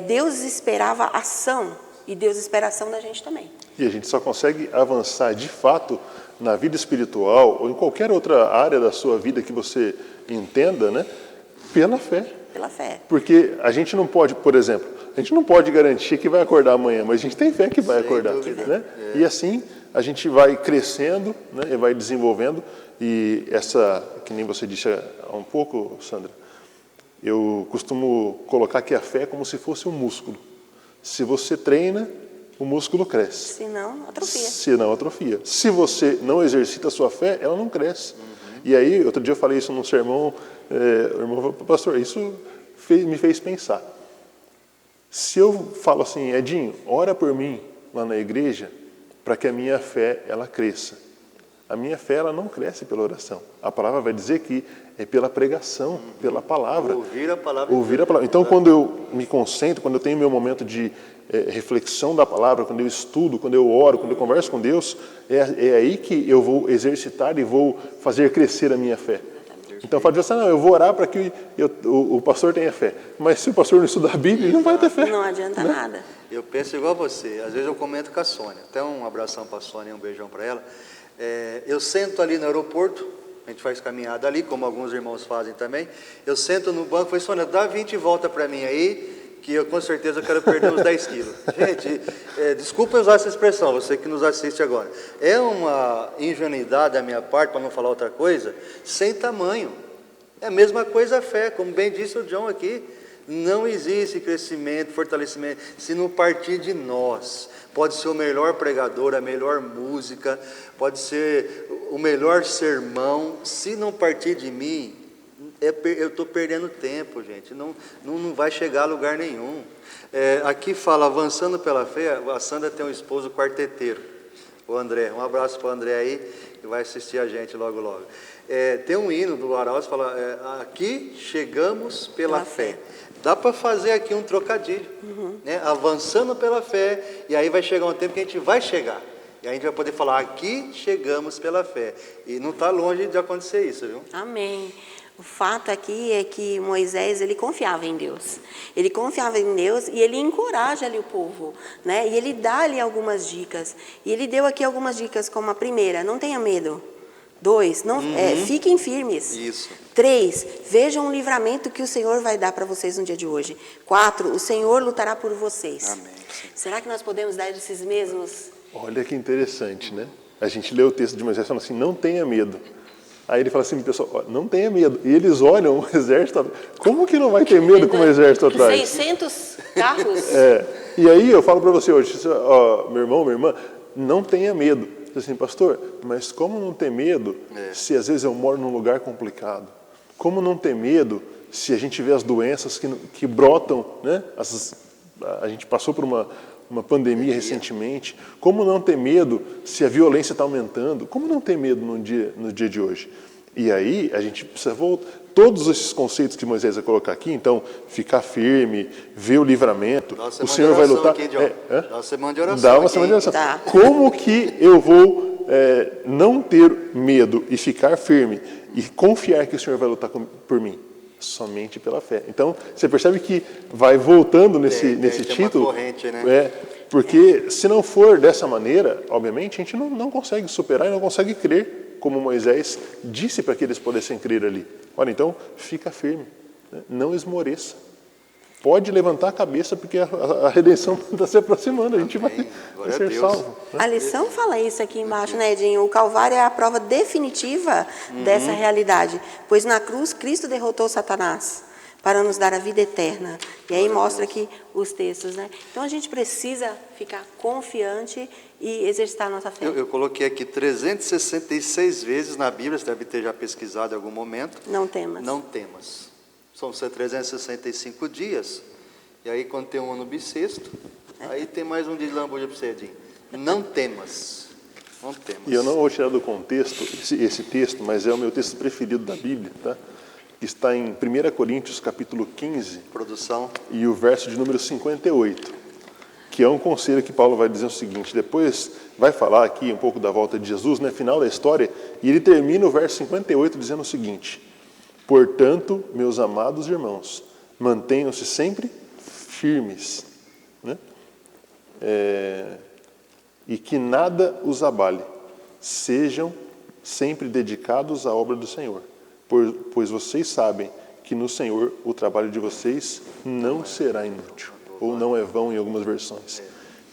Speaker 1: Deus esperava ação e Deus espera ação da gente também.
Speaker 2: E a gente só consegue avançar de fato na vida espiritual ou em qualquer outra área da sua vida que você entenda, né, pela fé.
Speaker 1: Pela fé.
Speaker 2: Porque a gente não pode, por exemplo, a gente não pode garantir que vai acordar amanhã, mas a gente tem fé que vai acordar, né? E assim a gente vai crescendo, né, e vai desenvolvendo. E essa, que nem você disse há um pouco, Sandra, eu costumo colocar que a fé é como se fosse um músculo. Se você treina, o músculo cresce.
Speaker 1: Se não, atrofia.
Speaker 2: Se não, atrofia. Se você não exercita a sua fé, ela não cresce. E aí, outro dia eu falei isso num sermão, o irmão falou, pastor, isso me fez pensar. Se eu falo assim, Edinho, ora por mim lá na igreja, para que a minha fé, ela cresça. A minha fé, ela não cresce pela oração. A palavra vai dizer que é pela pregação, pela palavra.
Speaker 3: Ouvir a palavra.
Speaker 2: Ouvir a palavra. Então, quando eu me concentro, quando eu tenho meu momento de reflexão da palavra, quando eu estudo, quando eu oro, quando eu converso com Deus, é aí que eu vou exercitar e vou fazer crescer a minha fé. Então, fala assim, não, eu vou orar para que o pastor tenha fé. Mas se o pastor não estudar a Bíblia, ele não vai ter fé.
Speaker 1: Não adianta nada.
Speaker 3: Eu penso igual a você. Às vezes eu comento com a Sônia. Até um abração para a Sônia, um beijão para ela. Eu sento ali no aeroporto, a gente faz caminhada ali, como alguns irmãos fazem também. Eu sento no banco e falo, Sônia, dá 20 voltas para mim aí, que eu com certeza quero perder uns 10 quilos. Gente, desculpa usar essa expressão, você que nos assiste agora. É uma ingenuidade da minha parte, para não falar outra coisa, sem tamanho. É a mesma coisa a fé, como bem disse o John aqui. Não existe crescimento, fortalecimento, se não partir de nós. Pode ser o melhor pregador, a melhor música, pode ser o melhor sermão. Se não partir de mim, eu estou perdendo tempo, gente. Não vai chegar a lugar nenhum. Aqui fala, avançando pela fé, a Sandra tem um esposo quarteteiro, o André. Um abraço para o André aí, que vai assistir a gente logo, logo. Tem um hino do Araújo que fala, aqui chegamos pela fé. Dá para fazer aqui um trocadilho, né? Avançando pela fé, e aí vai chegar um tempo que a gente vai chegar. E a gente vai poder falar, aqui chegamos pela fé. E não está longe de acontecer isso, viu?
Speaker 1: Amém. O fato aqui é que Moisés, ele confiava em Deus. Ele confiava em Deus e ele encoraja ali o povo, né? E ele dá ali algumas dicas. E ele deu aqui algumas dicas, como a primeira, não tenha medo. 2, fiquem firmes.
Speaker 3: Isso.
Speaker 1: 3, vejam o livramento que o Senhor vai dar para vocês no dia de hoje. 4, o Senhor lutará por vocês.
Speaker 3: Amém.
Speaker 1: Será que nós podemos dar esses mesmos?
Speaker 2: Olha que interessante, né? A gente lê o texto de Moisés falando assim, não tenha medo. Aí ele fala assim, pessoal, não tenha medo. E eles olham o exército, como que não vai ter medo com o exército atrás?
Speaker 1: 600 carros.
Speaker 2: E aí eu falo para você hoje, meu irmão, minha irmã, não tenha medo. Diz assim, pastor, mas como não ter medo se às vezes eu moro num lugar complicado? Como não ter medo se a gente vê as doenças que brotam, né? A gente passou por uma pandemia recentemente. Como não ter medo se a violência está aumentando? Como não ter medo no dia de hoje? E aí a gente precisa voltar. Todos esses conceitos que Moisés vai colocar aqui, então, ficar firme, ver o livramento, o Senhor vai lutar.
Speaker 3: Dá uma semana de oração.
Speaker 2: Dá uma semana de oração.
Speaker 1: Tá.
Speaker 2: Como que eu vou não ter medo e ficar firme e confiar que o Senhor vai lutar por mim? Somente pela fé. Então, você percebe que vai voltando nesse título.
Speaker 3: Uma corrente, né?
Speaker 2: Porque se não for dessa maneira, obviamente, a gente não consegue superar e não consegue crer, como Moisés disse para que eles pudessem crer ali. Olha, então, fica firme, né? Não esmoreça. Pode levantar a cabeça, porque a redenção está se aproximando, a gente vai ser salvo. Né?
Speaker 1: A lição fala isso aqui embaixo, né, Edinho? O Calvário é a prova definitiva dessa realidade. Pois na cruz, Cristo derrotou Satanás para nos dar a vida eterna. E aí mostra aqui os textos, né? Então a gente precisa ficar confiante e exercitar a nossa fé.
Speaker 3: Eu coloquei aqui 366 vezes na Bíblia, você deve ter já pesquisado em algum momento.
Speaker 1: Não temas.
Speaker 3: Não temas. São 365 dias. E aí quando tem um ano bissexto, aí tem mais um dia de lambuja para você, Edinho. Não temas. Não temas.
Speaker 2: E eu não vou tirar do contexto esse texto, mas é o meu texto preferido da Bíblia, tá? Está em 1 Coríntios, capítulo 15,
Speaker 3: Produção.
Speaker 2: e o verso de número 58, que é um conselho que Paulo vai dizer o seguinte, depois vai falar aqui um pouco da volta de Jesus, no final da história, e ele termina o verso 58 dizendo o seguinte, portanto, meus amados irmãos, mantenham-se sempre firmes, né? E que nada os abale, sejam sempre dedicados à obra do Senhor. Pois vocês sabem que no Senhor o trabalho de vocês não será inútil, ou não é vão em algumas versões.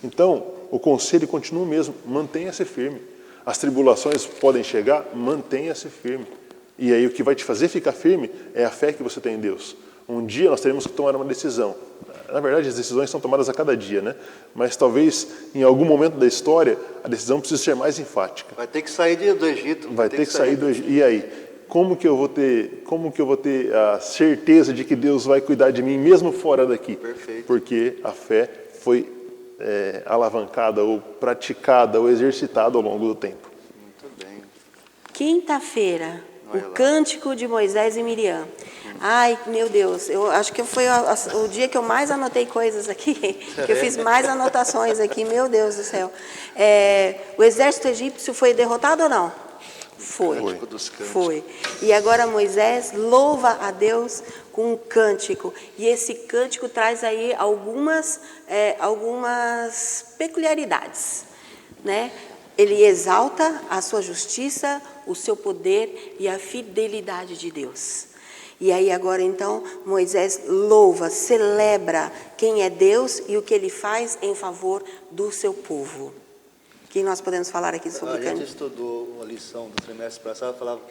Speaker 2: Então, o conselho continua o mesmo, mantenha-se firme. As tribulações podem chegar, mantenha-se firme. E aí o que vai te fazer ficar firme é a fé que você tem em Deus. Um dia nós teremos que tomar uma decisão. Na verdade, as decisões são tomadas a cada dia, né? Mas talvez, em algum momento da história, a decisão precise ser mais enfática.
Speaker 3: Vai ter que sair do Egito.
Speaker 2: Vai ter que sair do Egito. E aí? Como que eu vou ter a certeza de que Deus vai cuidar de mim mesmo fora daqui?
Speaker 3: Perfeito.
Speaker 2: Porque a fé foi alavancada ou praticada ou exercitada ao longo do tempo.
Speaker 3: Muito bem.
Speaker 1: Quinta-feira, o cântico de Moisés e Miriam. Ai, meu Deus, eu acho que foi o dia que eu mais anotei coisas aqui, que eu fiz mais anotações aqui, meu Deus do céu. O exército egípcio foi derrotado ou não? Foi. E agora Moisés louva a Deus com um cântico. E esse cântico traz aí algumas peculiaridades, né? Ele exalta a sua justiça, o seu poder e a fidelidade de Deus. E aí agora então Moisés louva, celebra quem é Deus e o que ele faz em favor do seu povo. O que nós podemos falar aqui sobre o cântico?
Speaker 3: A gente estudou uma lição do trimestre passado, falava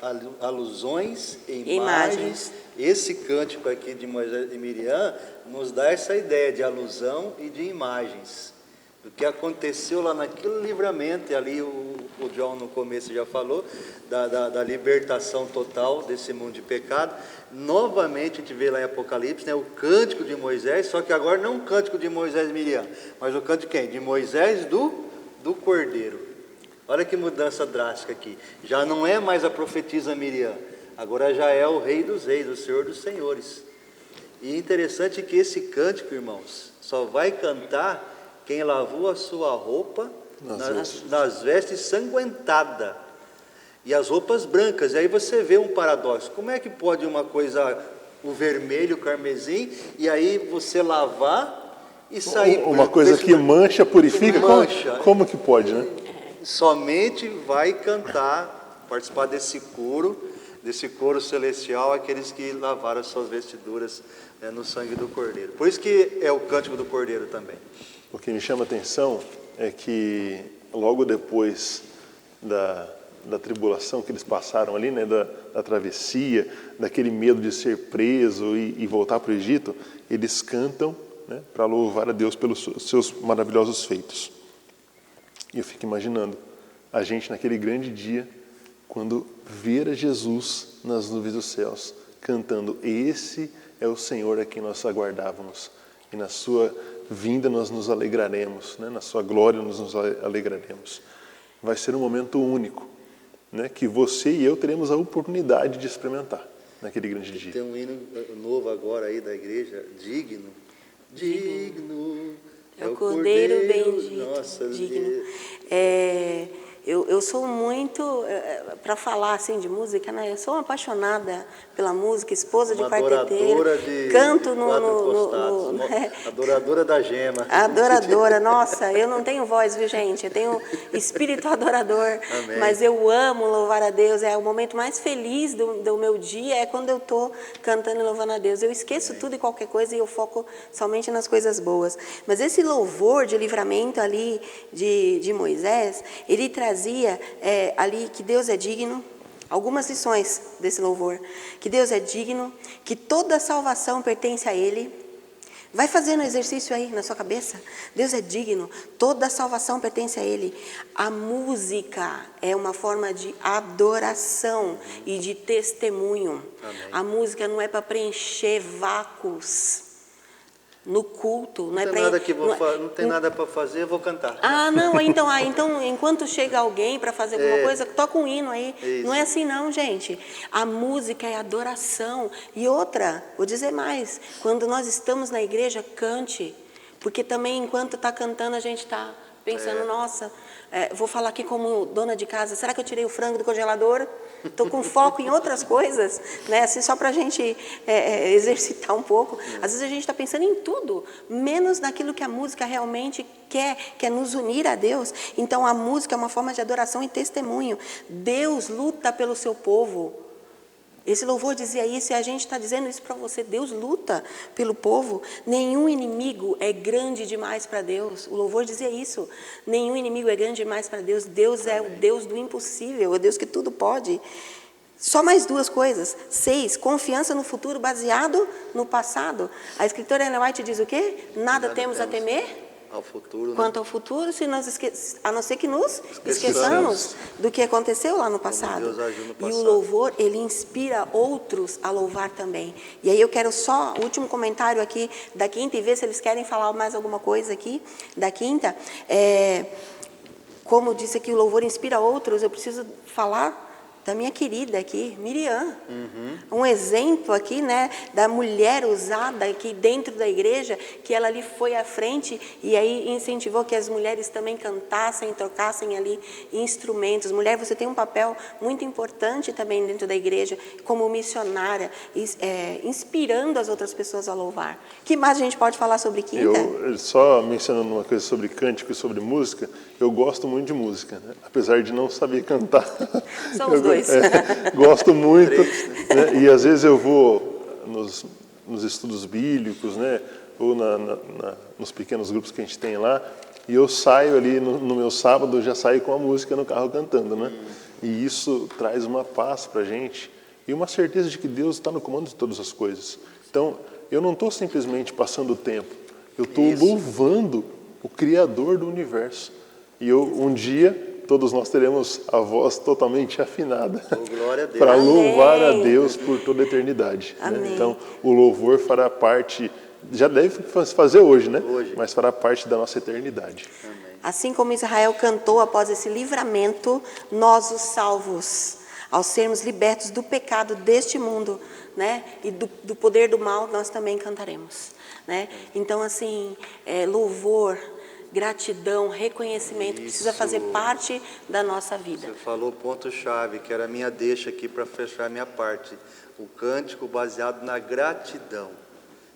Speaker 3: alusões, imagens. Esse cântico aqui de Moisés e Miriam nos dá essa ideia de alusão e de imagens. Do que aconteceu lá naquele livramento, e ali o John no começo já falou, da libertação total desse mundo de pecado. Novamente a gente vê lá em Apocalipse, né, o cântico de Moisés, só que agora não o cântico de Moisés e Miriam, mas o cântico de quem? De Moisés do Cordeiro. Olha que mudança drástica aqui. Já não é mais a profetisa Miriam, agora já é o Rei dos Reis, o Senhor dos Senhores. E interessante que esse cântico, irmãos, só vai cantar quem lavou a sua roupa nas vestes sanguentada e as roupas brancas. E aí você vê um paradoxo. Como é que pode uma coisa, o vermelho, o carmesim, e aí você lavar e sair...
Speaker 2: Uma coisa que mancha, purifica? Como que pode, né?
Speaker 3: Somente vai cantar, participar desse coro celestial, aqueles que lavaram as suas vestiduras no sangue do Cordeiro. Por isso que é o cântico do Cordeiro também.
Speaker 2: O que me chama a atenção é que logo depois da tribulação que eles passaram ali, né, da travessia, daquele medo de ser preso e voltar para o Egito, eles cantam, né, para louvar a Deus pelos seus maravilhosos feitos. E eu fico imaginando a gente naquele grande dia, quando ver a Jesus nas nuvens dos céus, cantando: esse é o Senhor a quem nós aguardávamos, e na sua vinda nós nos alegraremos, né? Na sua glória nós nos alegraremos. Vai ser um momento único, né? Que você e eu teremos a oportunidade de experimentar naquele grande dia.
Speaker 3: Tem um hino novo agora aí da igreja, digno. Digno
Speaker 1: é o Cordeiro bendito.
Speaker 3: Nossa,
Speaker 1: digno. Eu sou muito, para falar assim de música, né? Eu sou uma apaixonada pela música, esposa de quarteteira, canto
Speaker 3: adoradora da gema.
Speaker 1: Adoradora, nossa, eu não tenho voz, viu, gente? Eu tenho espírito adorador. Amém. Mas eu amo louvar a Deus. É o momento mais feliz do meu dia, é quando eu estou cantando e louvando a Deus. Eu esqueço tudo e qualquer coisa e eu foco somente nas coisas boas. Mas esse louvor de livramento ali de Moisés, ele trazia ali que Deus é digno. Algumas lições desse louvor: que Deus é digno, que toda a salvação pertence a Ele. Vai fazendo exercício aí na sua cabeça. Deus é digno, toda a salvação pertence a Ele. A música é uma forma de adoração e de testemunho. Amém. A música não é para preencher vácuos no culto.
Speaker 3: Não tem nada para fazer, eu vou cantar.
Speaker 1: Então, enquanto chega alguém para fazer alguma coisa, toca um hino aí.
Speaker 3: Isso.
Speaker 1: Não é assim não, gente. A música é adoração. E outra, vou dizer mais, quando nós estamos na igreja, cante. Porque também, enquanto está cantando, a gente está pensando, nossa, vou falar aqui como dona de casa, será que eu tirei o frango do congelador? Estou com foco em outras coisas, né? Assim, só para a gente exercitar um pouco. Às vezes a gente está pensando em tudo, menos naquilo que a música realmente quer, que é nos unir a Deus. Então a música é uma forma de adoração e testemunho. Deus luta pelo seu povo. Esse louvor dizia isso e a gente está dizendo isso para você. Deus luta pelo povo. Nenhum inimigo é grande demais para Deus. O louvor dizia isso. Nenhum inimigo é grande demais para Deus. Deus é o Deus do impossível, é o Deus que tudo pode. Só mais 2 coisas. 6, confiança no futuro baseado no passado. A escritora Ellen White diz o quê? Nada temos a temer
Speaker 3: ao futuro,
Speaker 1: quanto ao futuro, a não ser que nos esqueçamos do que aconteceu lá no passado.
Speaker 3: Deus agiu no passado.
Speaker 1: E o louvor, ele inspira outros a louvar também. E aí eu quero só o último comentário aqui da quinta e ver se eles querem falar mais alguma coisa aqui da quinta. Como disse aqui, o louvor inspira outros, eu preciso falar da minha querida aqui, Miriam. Um exemplo aqui, né, da mulher usada aqui dentro da igreja, que ela ali foi à frente e aí incentivou que as mulheres também cantassem, trocassem ali instrumentos. Mulher, você tem um papel muito importante também dentro da igreja, como missionária, inspirando as outras pessoas a louvar. O que mais a gente pode falar sobre quinta?
Speaker 2: Eu, só mencionando uma coisa sobre cântico e sobre música, eu gosto muito de música, né? Apesar de não saber cantar.
Speaker 1: Somos dois.
Speaker 2: Gosto muito, né? E às vezes eu vou nos estudos bíblicos, né? Ou nos pequenos grupos que a gente tem lá, e eu saio ali no meu sábado, já saio com a música no carro cantando, né? E isso traz uma paz para a gente e uma certeza de que Deus está no comando de todas as coisas. Então, eu não estou simplesmente passando o tempo, eu estou louvando o Criador do universo. E um dia todos nós teremos a voz totalmente afinada para louvar a Deus por toda a eternidade. Né? Então, o louvor fará parte, já deve fazer hoje, né? Mas fará parte da nossa eternidade.
Speaker 3: Amém.
Speaker 1: Assim como Israel cantou após esse livramento, nós os salvos, ao sermos libertos do pecado deste mundo, né? E do poder do mal, nós também cantaremos. Né? Então, assim, louvor, gratidão, reconhecimento, precisa fazer parte da nossa vida.
Speaker 3: Você falou o ponto-chave, que era a minha deixa aqui para fechar a minha parte. O cântico baseado na gratidão.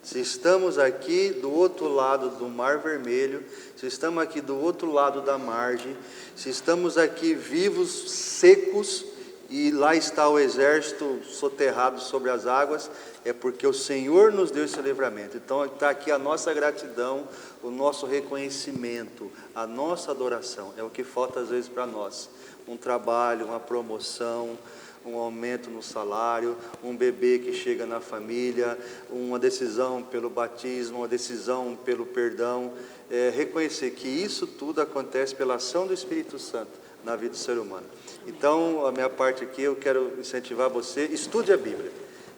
Speaker 3: Se estamos aqui do outro lado do Mar Vermelho, se estamos aqui do outro lado da margem, se estamos aqui vivos, secos e lá está o exército soterrado sobre as águas, é porque o Senhor nos deu esse livramento. Então está aqui a nossa gratidão, o nosso reconhecimento, a nossa adoração. É o que falta às vezes para nós. Um trabalho, uma promoção, um aumento no salário, um bebê que chega na família, uma decisão pelo batismo, uma decisão pelo perdão. Reconhecer que isso tudo acontece pela ação do Espírito Santo na vida do ser humano. Então, a minha parte aqui, eu quero incentivar você, estude a Bíblia.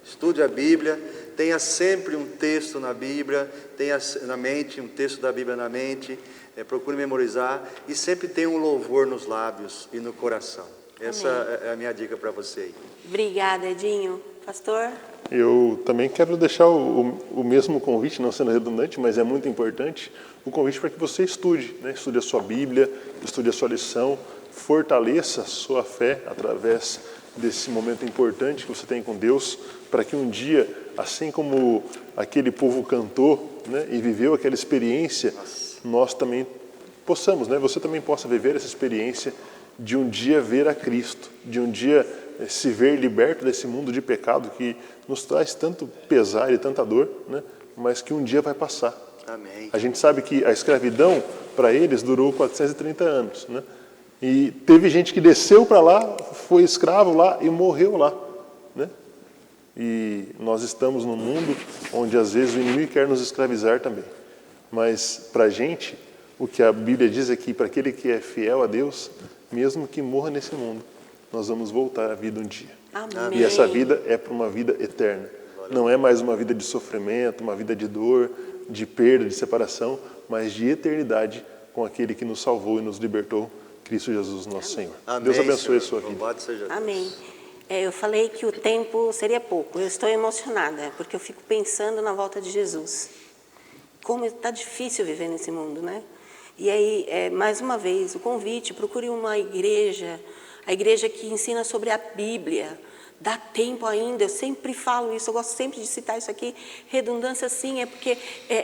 Speaker 3: Estude a Bíblia, tenha sempre um texto na Bíblia, tenha na mente, um texto da Bíblia na mente, procure memorizar e sempre tenha um louvor nos lábios e no coração. Essa é a minha dica para você aí.
Speaker 1: Obrigada, Edinho. Pastor?
Speaker 2: Eu também quero deixar o mesmo convite, não sendo redundante, mas é muito importante, o convite para que você estude, né? Estude a sua Bíblia, estude a sua lição, fortaleça a sua fé através desse momento importante que você tem com Deus, para que um dia, assim como aquele povo cantou, né, e viveu aquela experiência, nós também possamos, né, você também possa viver essa experiência de um dia ver a Cristo, de um dia se ver liberto desse mundo de pecado que nos traz tanto pesar e tanta dor, né, mas que um dia vai passar.
Speaker 3: Amém.
Speaker 2: A gente sabe que a escravidão, para eles, durou 430 anos, né? E teve gente que desceu para lá, foi escravo lá e morreu lá, né? E nós estamos num mundo onde às vezes o inimigo quer nos escravizar também. Mas para a gente, o que a Bíblia diz é que para aquele que é fiel a Deus, mesmo que morra nesse mundo, nós vamos voltar à vida um dia.
Speaker 1: Amém.
Speaker 2: E essa vida é para uma vida eterna. Não é mais uma vida de sofrimento, uma vida de dor, de perda, de separação, mas de eternidade com aquele que nos salvou e nos libertou, Cristo Jesus, nosso Senhor.
Speaker 3: Amém,
Speaker 2: Deus abençoe
Speaker 3: Senhor.
Speaker 2: a sua vida.
Speaker 3: Louvado seja Deus.
Speaker 1: Amém. Eu falei que o tempo seria pouco. Eu estou emocionada, porque eu fico pensando na volta de Jesus. Como está difícil viver nesse mundo, né? E aí, mais uma vez, o convite, procure uma igreja, a igreja que ensina sobre a Bíblia. Dá tempo ainda, eu sempre falo isso, eu gosto sempre de citar isso aqui, redundância sim, é porque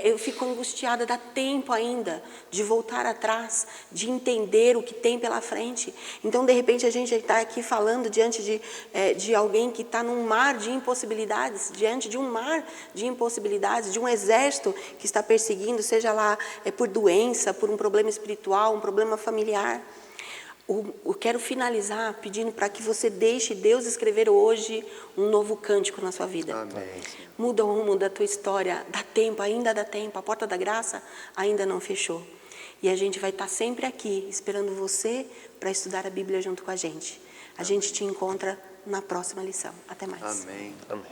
Speaker 1: eu fico angustiada, dá tempo ainda de voltar atrás, de entender o que tem pela frente. Então, de repente, a gente está aqui falando diante de alguém que está num mar de impossibilidades, diante de um mar de impossibilidades, de um exército que está perseguindo, seja lá por doença, por um problema espiritual, um problema familiar. Eu quero finalizar pedindo para que você deixe Deus escrever hoje um novo cântico na sua vida.
Speaker 3: Amém.
Speaker 1: Muda o rumo da tua história. Dá tempo, ainda dá tempo. A porta da graça ainda não fechou. E a gente vai estar sempre aqui, esperando você para estudar a Bíblia junto com a gente. A gente te encontra na próxima lição. Até mais.
Speaker 3: Amém.
Speaker 2: Amém.